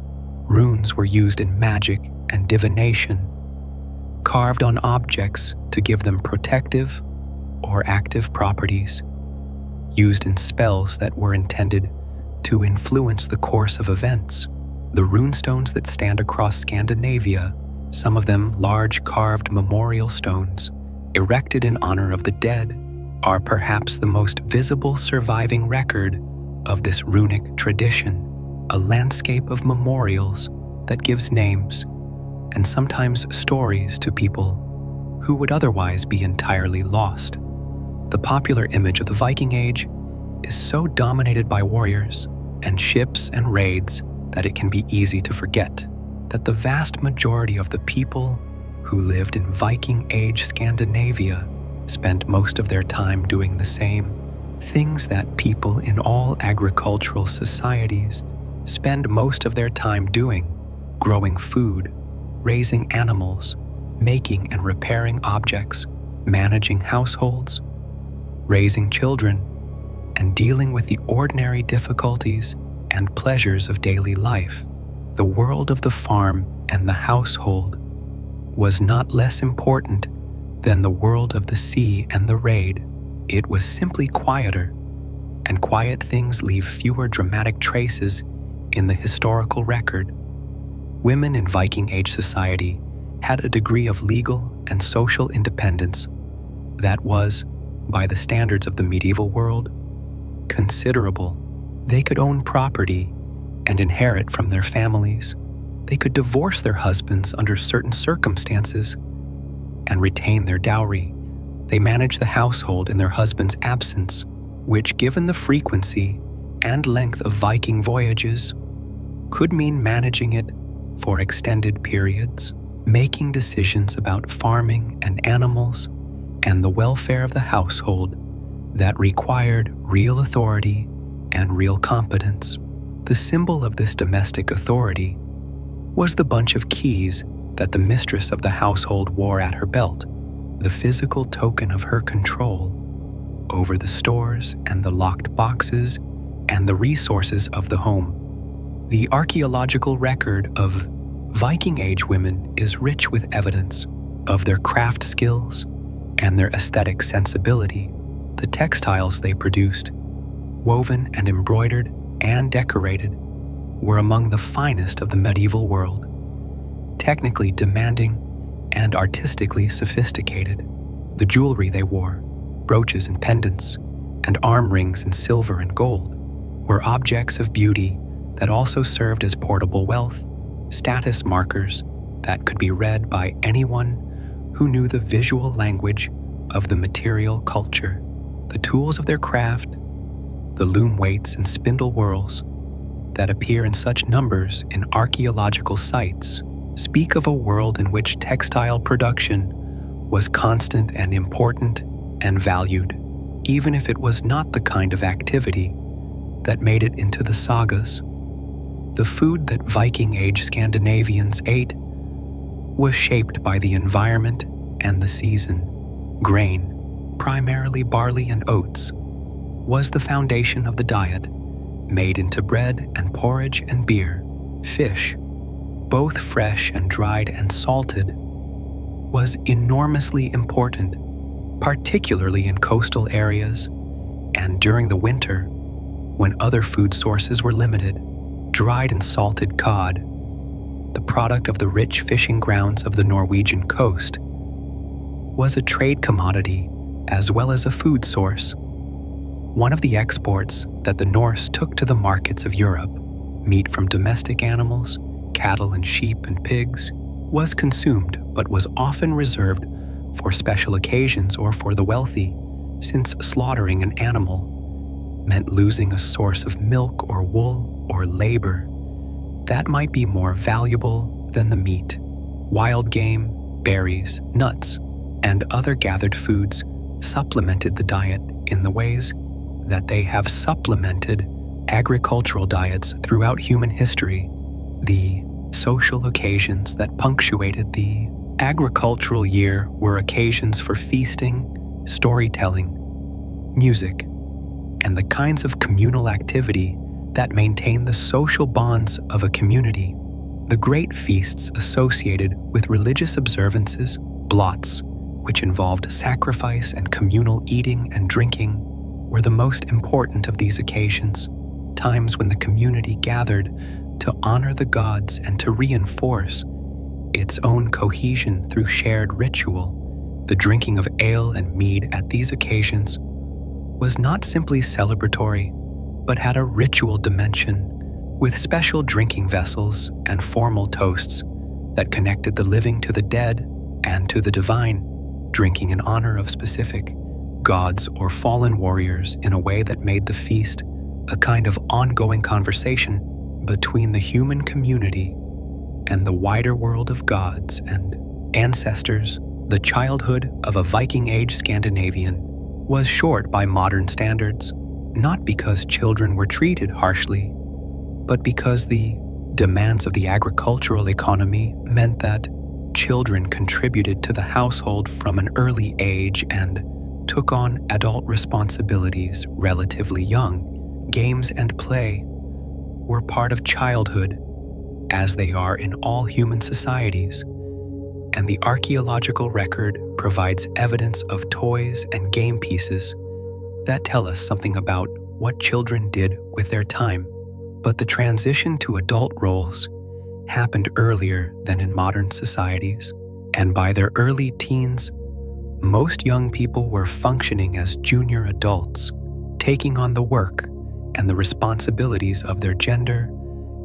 Speaker 1: Runes were used in magic and divination, carved on objects to give them protective or active properties, used in spells that were intended to influence the course of events. The runestones that stand across Scandinavia, some of them large carved memorial stones, erected in honor of the dead, are perhaps the most visible surviving record of this runic tradition, a landscape of memorials that gives names and sometimes stories to people who would otherwise be entirely lost. The popular image of the Viking Age is so dominated by warriors and ships and raids that it can be easy to forget that the vast majority of the people who lived in Viking Age Scandinavia spent most of their time doing the same things that people in all agricultural societies spend most of their time doing: growing food, raising animals, making and repairing objects, managing households, raising children, and dealing with the ordinary difficulties and pleasures of daily life, the world of the farm and the household was not less important than the world of the sea and the raid. It was simply quieter, and quiet things leave fewer dramatic traces in the historical record. Women in Viking Age society had a degree of legal and social independence that was, by the standards of the medieval world, considerable. They could own property and inherit from their families. They could divorce their husbands under certain circumstances and retain their dowry. They managed the household in their husband's absence, which, given the frequency and length of Viking voyages, could mean managing it for extended periods, making decisions about farming and animals and the welfare of the household that required real authority and real competence. The symbol of this domestic authority was the bunch of keys that the mistress of the household wore at her belt, the physical token of her control over the stores and the locked boxes and the resources of the home. The archaeological record of Viking Age women is rich with evidence of their craft skills and their aesthetic sensibility. The textiles they produced, woven and embroidered and decorated, were among the finest of the medieval world, technically demanding and artistically sophisticated. The jewelry they wore, brooches and pendants, and arm rings in silver and gold, were objects of beauty that also served as portable wealth, status markers that could be read by anyone who knew the visual language of the material culture. The tools of their craft, the loom weights and spindle whorls that appear in such numbers in archaeological sites, speak of a world in which textile production was constant and important and valued, even if it was not the kind of activity that made it into the sagas. The food that Viking Age Scandinavians ate was shaped by the environment and the season. Grain, primarily barley and oats, was the foundation of the diet, made into bread and porridge and beer. Fish, both fresh and dried and salted, was enormously important, particularly in coastal areas and during the winter when other food sources were limited. Dried and salted cod, the product of the rich fishing grounds of the Norwegian coast, was a trade commodity as well as a food source. One of the exports that the Norse took to the markets of Europe, meat from domestic animals, cattle and sheep and pigs, was consumed but was often reserved for special occasions or for the wealthy, since slaughtering an animal meant losing a source of milk or wool or labor that might be more valuable than the meat. Wild game, berries, nuts, and other gathered foods supplemented the diet in the ways that they have supplemented agricultural diets throughout human history. The social occasions that punctuated the agricultural year were occasions for feasting, storytelling, music, and the kinds of communal activity that maintain the social bonds of a community. The great feasts associated with religious observances, blots, which involved sacrifice and communal eating and drinking, were the most important of these occasions, times when the community gathered to honor the gods and to reinforce its own cohesion through shared ritual. The drinking of ale and mead at these occasions was not simply celebratory, but had a ritual dimension, with special drinking vessels and formal toasts that connected the living to the dead and to the divine, drinking in honor of specific gods or fallen warriors in a way that made the feast a kind of ongoing conversation between the human community and the wider world of gods and ancestors. The childhood of a Viking Age Scandinavian was short by modern standards, not because children were treated harshly, but because the demands of the agricultural economy meant that children contributed to the household from an early age and took took on adult responsibilities relatively young. Games and play were part of childhood, as they are in all human societies, and the archaeological record provides evidence of toys and game pieces that tell us something about what children did with their time. But the transition to adult roles happened earlier than in modern societies, and by their early teens, most young people were functioning as junior adults, taking on the work and the responsibilities of their gender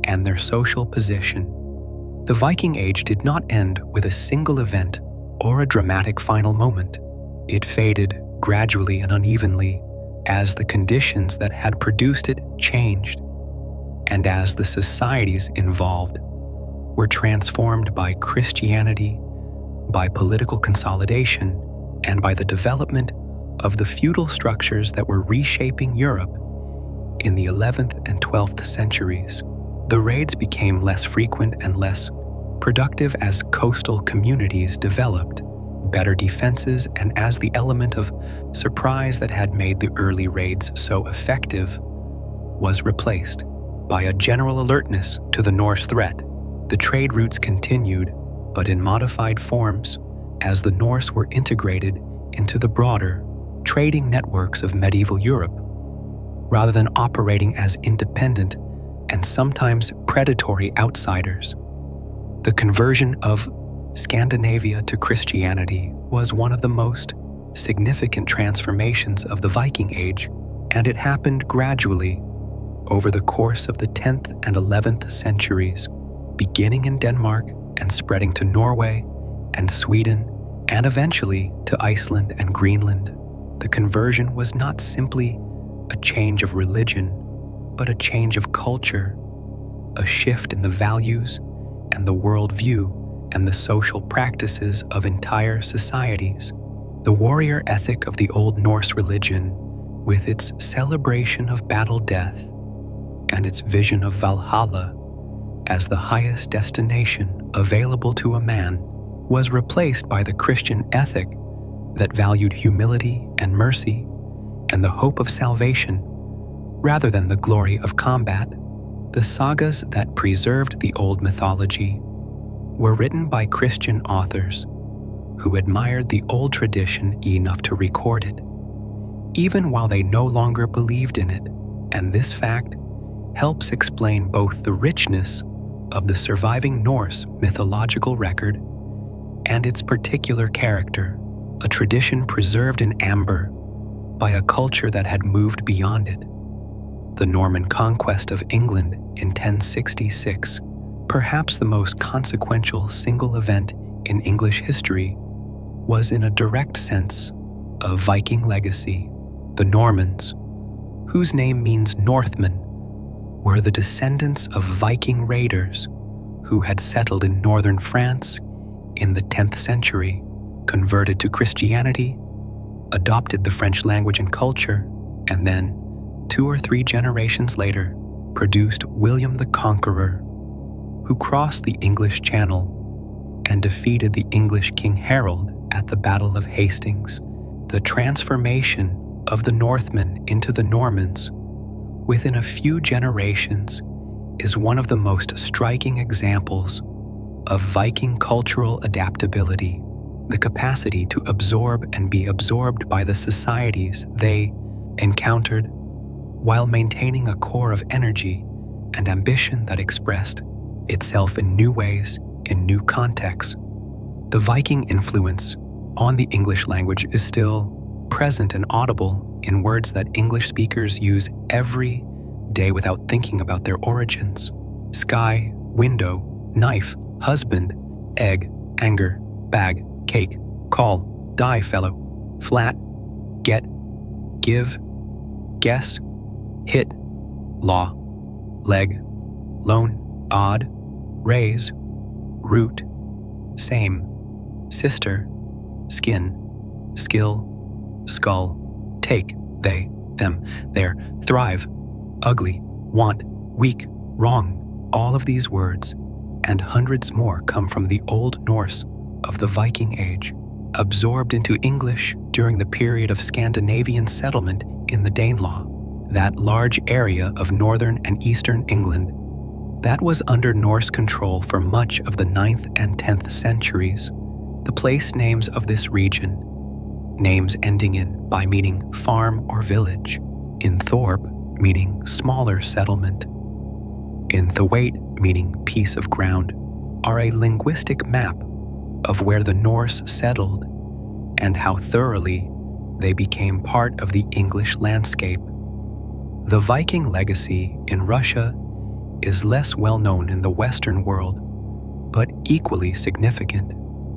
Speaker 1: and their social position. The Viking Age did not end with a single event or a dramatic final moment. It faded gradually and unevenly as the conditions that had produced it changed, and as the societies involved were transformed by Christianity, by political consolidation, and by the development of the feudal structures that were reshaping Europe in the 11th and 12th centuries. The raids became less frequent and less productive as coastal communities developed better defenses, and as the element of surprise that had made the early raids so effective was replaced by a general alertness to the Norse threat. The trade routes continued, but in modified forms, as the Norse were integrated into the broader trading networks of medieval Europe, rather than operating as independent and sometimes predatory outsiders. The conversion of Scandinavia to Christianity was one of the most significant transformations of the Viking Age, and it happened gradually over the course of the 10th and 11th centuries, beginning in Denmark and spreading to Norway and Sweden, and eventually to Iceland and Greenland. The conversion was not simply a change of religion, but a change of culture, a shift in the values and the worldview and the social practices of entire societies. The warrior ethic of the Old Norse religion, with its celebration of battle death and its vision of Valhalla as the highest destination available to a man, was replaced by the Christian ethic that valued humility and mercy and the hope of salvation rather than the glory of combat. The sagas that preserved the old mythology were written by Christian authors who admired the old tradition enough to record it, even while they no longer believed in it, and this fact helps explain both the richness of the surviving Norse mythological record and its particular character, a tradition preserved in amber by a culture that had moved beyond it. The Norman conquest of England in 1066, perhaps the most consequential single event in English history, was in a direct sense a Viking legacy. The Normans, whose name means Northmen, were the descendants of Viking raiders who had settled in northern France in the 10th century, converted to Christianity, adopted the French language and culture, and then, 2 or 3 generations later, produced William the Conqueror, who crossed the English Channel and defeated the English King Harold at the Battle of Hastings. The transformation of the Northmen into the Normans within a few generations is one of the most striking examples of Viking cultural adaptability, the capacity to absorb and be absorbed by the societies they encountered while maintaining a core of energy and ambition that expressed itself in new ways, in new contexts. The Viking influence on the English language is still present and audible in words that English speakers use every day without thinking about their origins. Sky, window, knife, husband, egg, anger, bag, cake, call, die, fellow, flat, get, give, guess, hit, law, leg, loan, odd, raise, root, same, sister, skin, skill, skull, take, they, them, their, thrive, ugly, want, weak, wrong. All of these words and hundreds more come from the Old Norse of the Viking Age. absorbed into English during the period of Scandinavian settlement in the Danelaw, that large area of northern and eastern England that was under Norse control for much of the 9th and 10th centuries. The place names of this region, names ending in by meaning farm or village, in Thorpe meaning smaller settlement, in Thwaite meaning piece of ground, are a linguistic map of where the Norse settled and how thoroughly they became part of the English landscape. The Viking legacy in Russia is less well known in the Western world, but equally significant.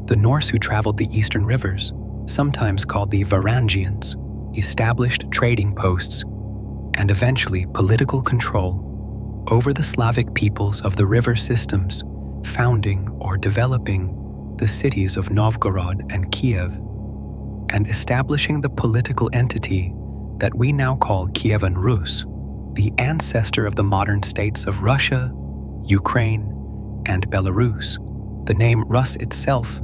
Speaker 1: The Norse who traveled the eastern rivers, sometimes called the Varangians, established trading posts and eventually political control over the Slavic peoples of the river systems, founding or developing the cities of Novgorod and Kiev, and establishing the political entity that we now call Kievan Rus, the ancestor of the modern states of Russia, Ukraine, and Belarus. The name Rus itself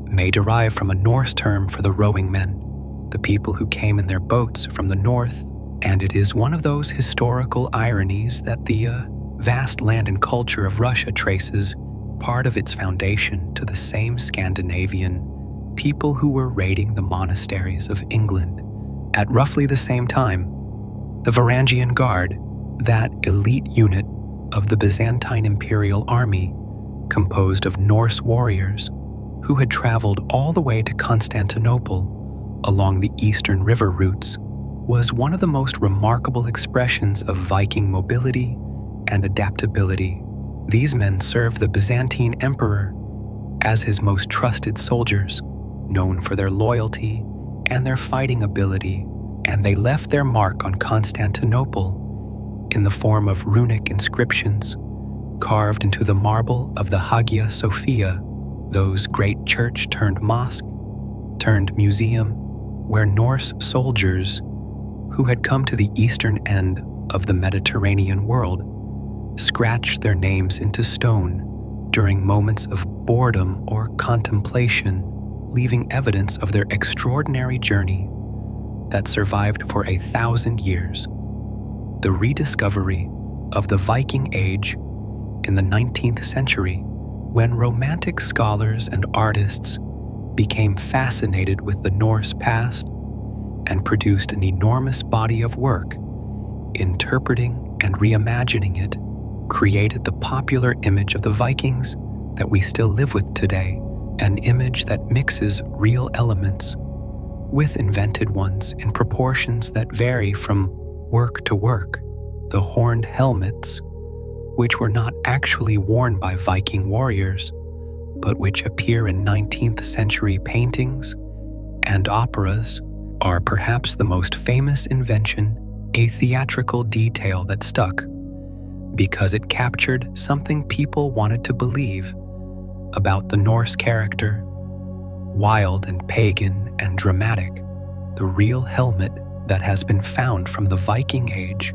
Speaker 1: may derive from a Norse term for the rowing men, the people who came in their boats from the north, and it is one of those historical ironies that the vast land and culture of Russia traces part of its foundation to the same Scandinavian people who were raiding the monasteries of England. At roughly the same time, the Varangian Guard, that elite unit of the Byzantine Imperial Army, composed of Norse warriors who had traveled all the way to Constantinople along the eastern river routes, was one of the most remarkable expressions of Viking mobility and adaptability. These men served the Byzantine emperor as his most trusted soldiers, known for their loyalty and their fighting ability, and they left their mark on Constantinople in the form of runic inscriptions carved into the marble of the Hagia Sophia, those great church turned mosque turned museum where Norse soldiers who had come to the eastern end of the Mediterranean world scratched their names into stone during moments of boredom or contemplation, leaving evidence of their extraordinary journey that survived for 1,000 years. The rediscovery of the Viking Age in the 19th century, when romantic scholars and artists became fascinated with the Norse past and produced an enormous body of work, interpreting and reimagining it, created the popular image of the Vikings that we still live with today, an image that mixes real elements with invented ones in proportions that vary from work to work. The horned helmets, which were not actually worn by Viking warriors, but which appear in 19th century paintings and operas, are perhaps the most famous invention, a theatrical detail that stuck because it captured something people wanted to believe about the Norse character, wild and pagan and dramatic. The real helmet that has been found from the Viking Age,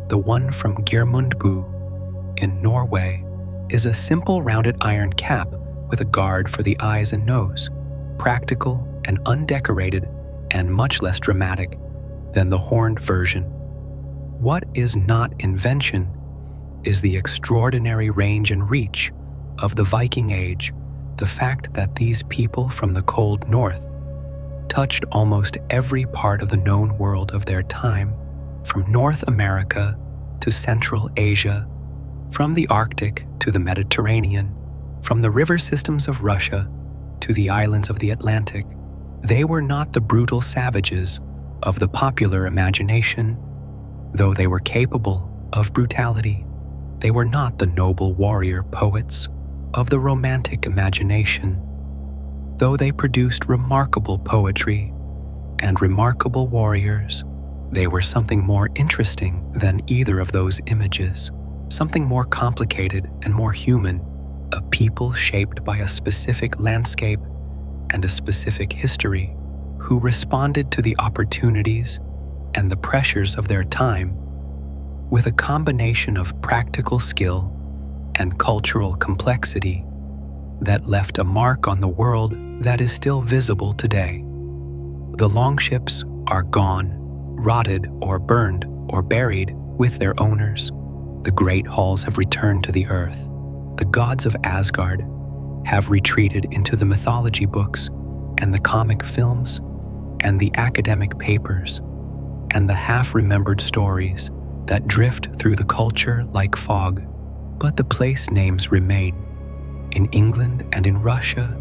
Speaker 1: the one from Geirmundbu in Norway, is a simple rounded iron cap with a guard for the eyes and nose, practical and undecorated and much less dramatic than the horned version. What is not invention is the extraordinary range and reach of the Viking Age, the fact that these people from the cold north touched almost every part of the known world of their time, from North America to Central Asia, from the Arctic to the Mediterranean, from the river systems of Russia to the islands of the Atlantic. They were not the brutal savages of the popular imagination, though they were capable of brutality. They were not the noble warrior poets of the romantic imagination, though they produced remarkable poetry and remarkable warriors. They were something more interesting than either of those images, something more complicated and more human, a people shaped by a specific landscape and a specific history, who responded to the opportunities and the pressures of their time with a combination of practical skill and cultural complexity that left a mark on the world that is still visible today. The longships are gone, rotted or burned or buried with their owners. The great halls have returned to the earth. The gods of Asgard have retreated into the mythology books and the comic films and the academic papers and the half-remembered stories that drift through the culture like fog. But the place names remain. In England and in Russia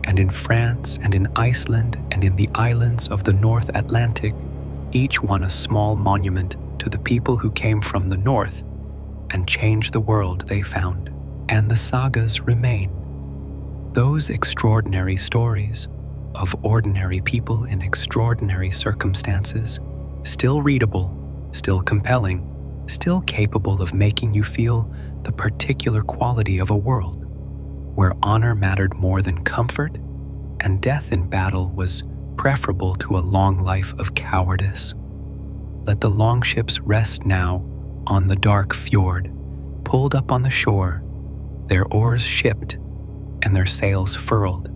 Speaker 1: and in France and in Iceland and in the islands of the North Atlantic, each one a small monument to the people who came from the north and changed the world they found. And the sagas remain. Those extraordinary stories of ordinary people in extraordinary circumstances, still readable, still compelling, still capable of making you feel the particular quality of a world where honor mattered more than comfort and death in battle was preferable to a long life of cowardice. Let the longships rest now on the dark fjord, pulled up on the shore, their oars shipped and their sails furled.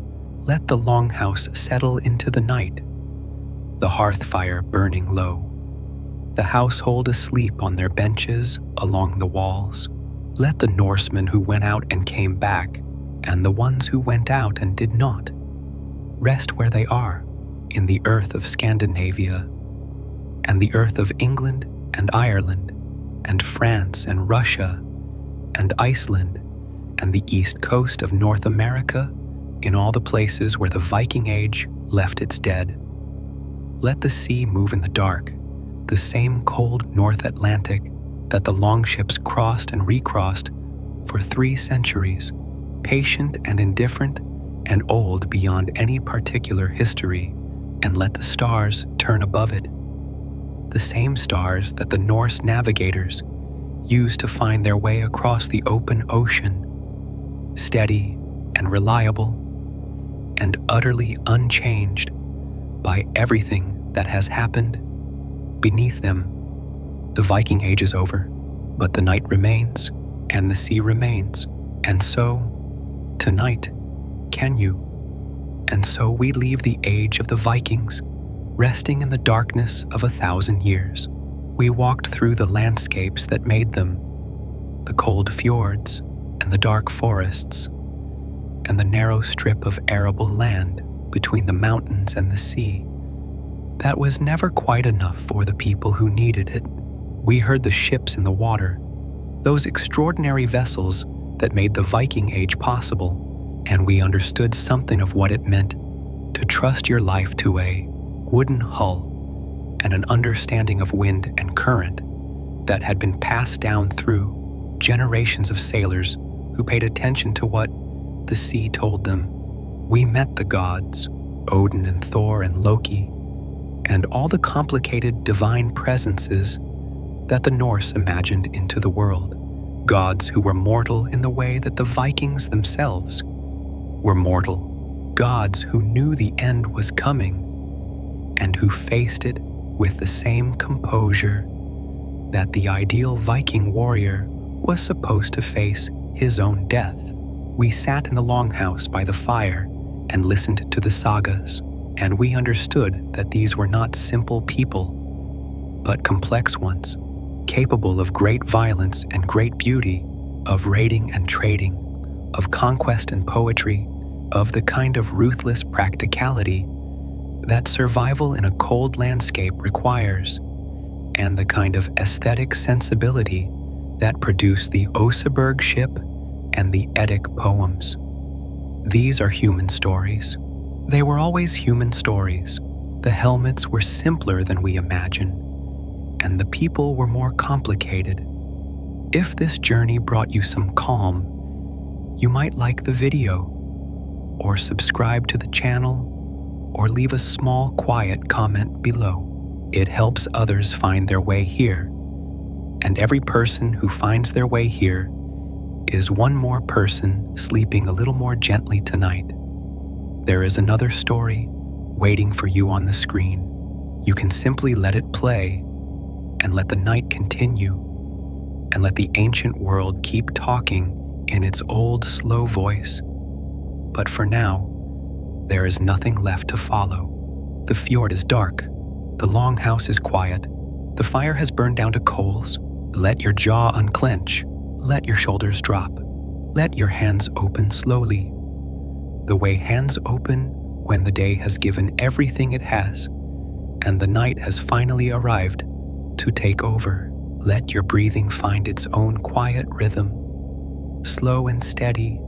Speaker 1: Let the longhouse settle into the night, the hearth fire burning low, the household asleep on their benches along the walls. Let the Norsemen who went out and came back, and the ones who went out and did not, rest where they are, in the earth of Scandinavia, and the earth of England and Ireland, and France and Russia, and Iceland, and the east coast of North America, in all the places where the Viking Age left its dead. Let the sea move in the dark, the same cold North Atlantic that the longships crossed and recrossed for 3 centuries, patient and indifferent and old beyond any particular history, and let the stars turn above it. The same stars that the Norse navigators used to find their way across the open ocean, steady and reliable and utterly unchanged by everything that has happened beneath them. The Viking Age is over, but the night remains and the sea remains. And so, tonight, can you? And so we leave the age of the Vikings, resting in the darkness of 1,000 years. We walked through the landscapes that made them, the cold fjords and the dark forests, and the narrow strip of arable land between the mountains and the sea. That was never quite enough for the people who needed it. We heard the ships in the water, those extraordinary vessels that made the Viking Age possible, and we understood something of what it meant to trust your life to a wooden hull and an understanding of wind and current that had been passed down through generations of sailors who paid attention to what the sea told them. We met the gods, Odin and Thor and Loki, and all the complicated divine presences that the Norse imagined into the world. Gods who were mortal in the way that the Vikings themselves were mortal. Gods who knew the end was coming and who faced it with the same composure that the ideal Viking warrior was supposed to face his own death. We sat in the longhouse by the fire and listened to the sagas, and we understood that these were not simple people, but complex ones, capable of great violence and great beauty, of raiding and trading, of conquest and poetry, of the kind of ruthless practicality that survival in a cold landscape requires, and the kind of aesthetic sensibility that produced the Oseberg ship and the Eddic poems. These are human stories. They were always human stories. The helmets were simpler than we imagine, and the people were more complicated. If this journey brought you some calm, you might like the video, or subscribe to the channel, or leave a small, quiet comment below. It helps others find their way here, and every person who finds their way here is one more person sleeping a little more gently tonight. There is another story waiting for you on the screen. You can simply let it play and let the night continue and let the ancient world keep talking in its old, slow voice. But for now, there is nothing left to follow. The fjord is dark. The longhouse is quiet. The fire has burned down to coals. Let your jaw unclench. Let your shoulders drop. Let your hands open slowly. The way hands open when the day has given everything it has, and the night has finally arrived to take over. Let your breathing find its own quiet rhythm, slow and steady,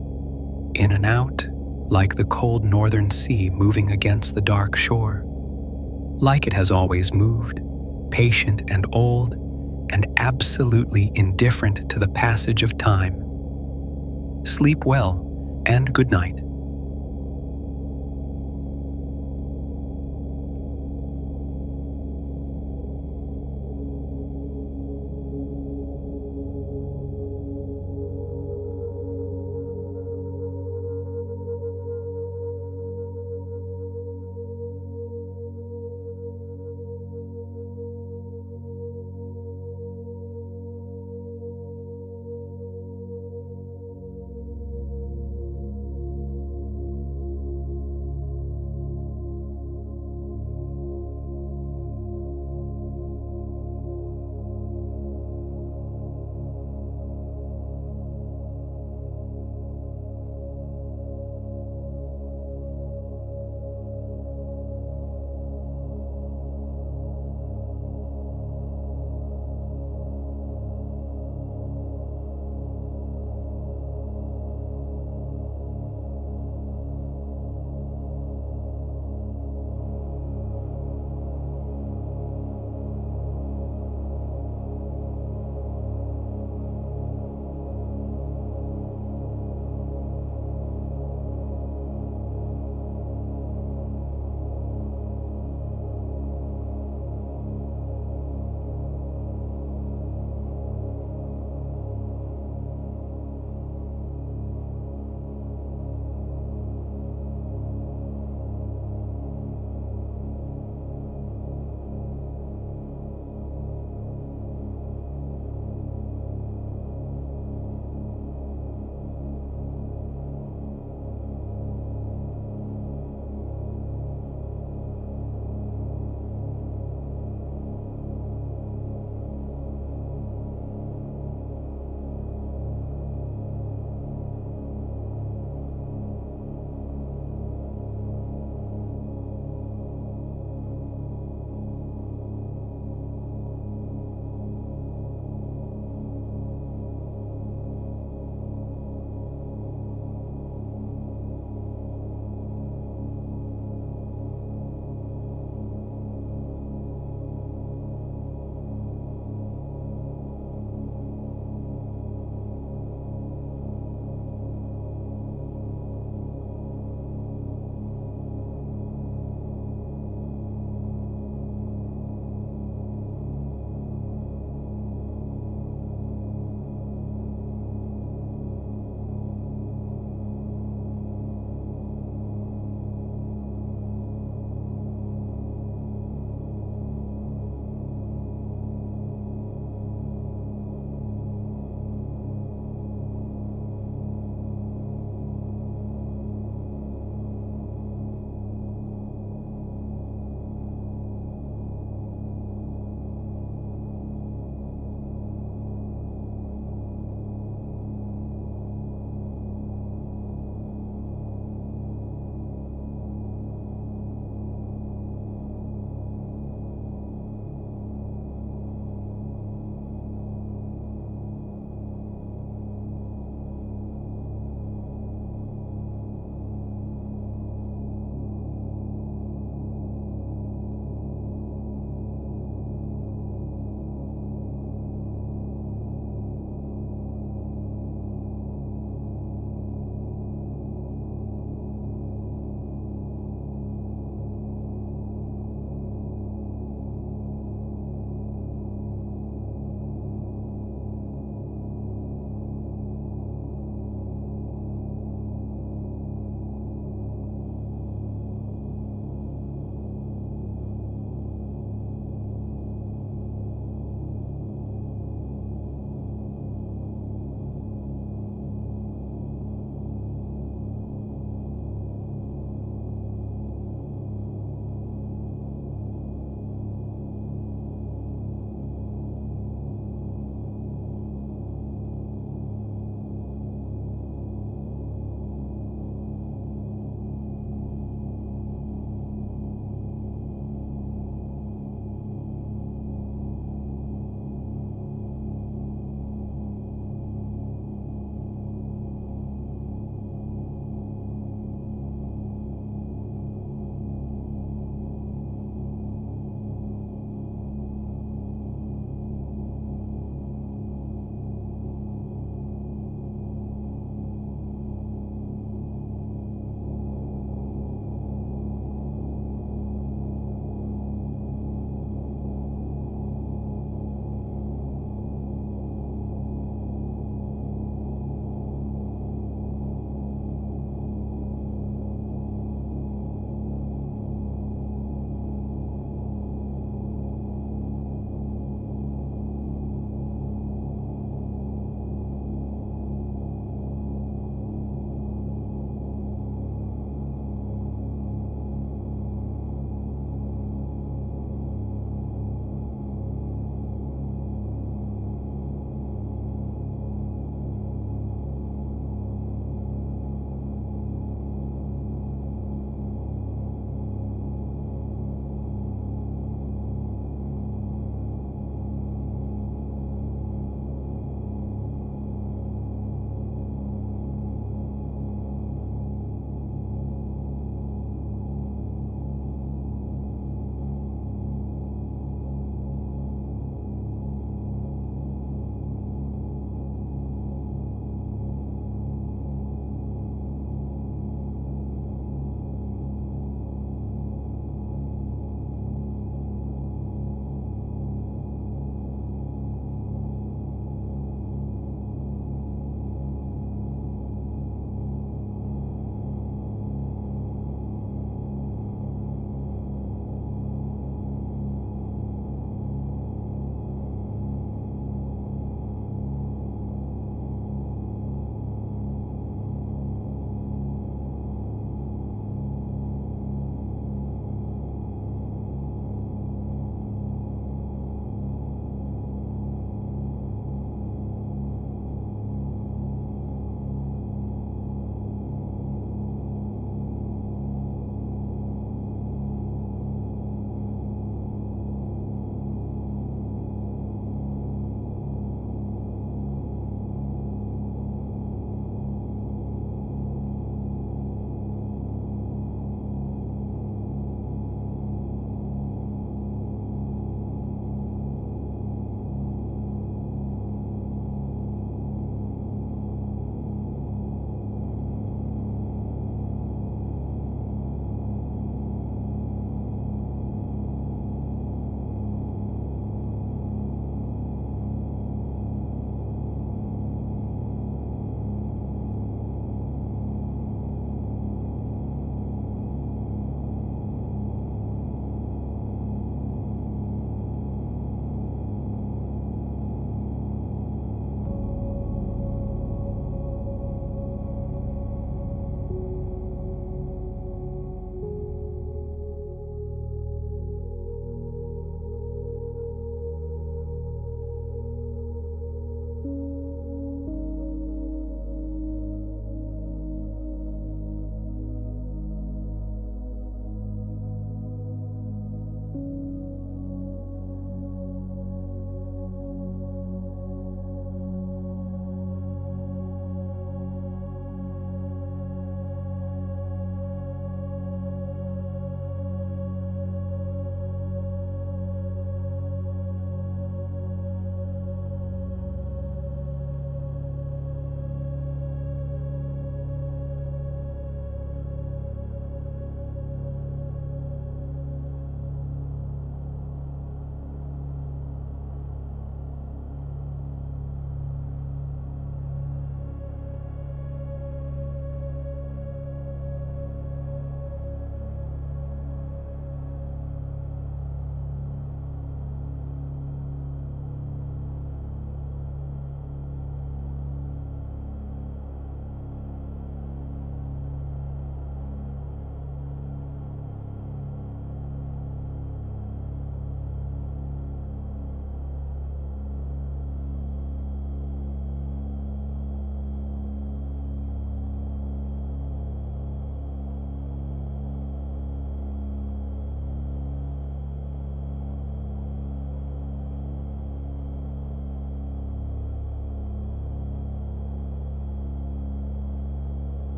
Speaker 1: in and out, like the cold northern sea moving against the dark shore. Like it has always moved, patient and old, and absolutely indifferent to the passage of time. Sleep well, and good night.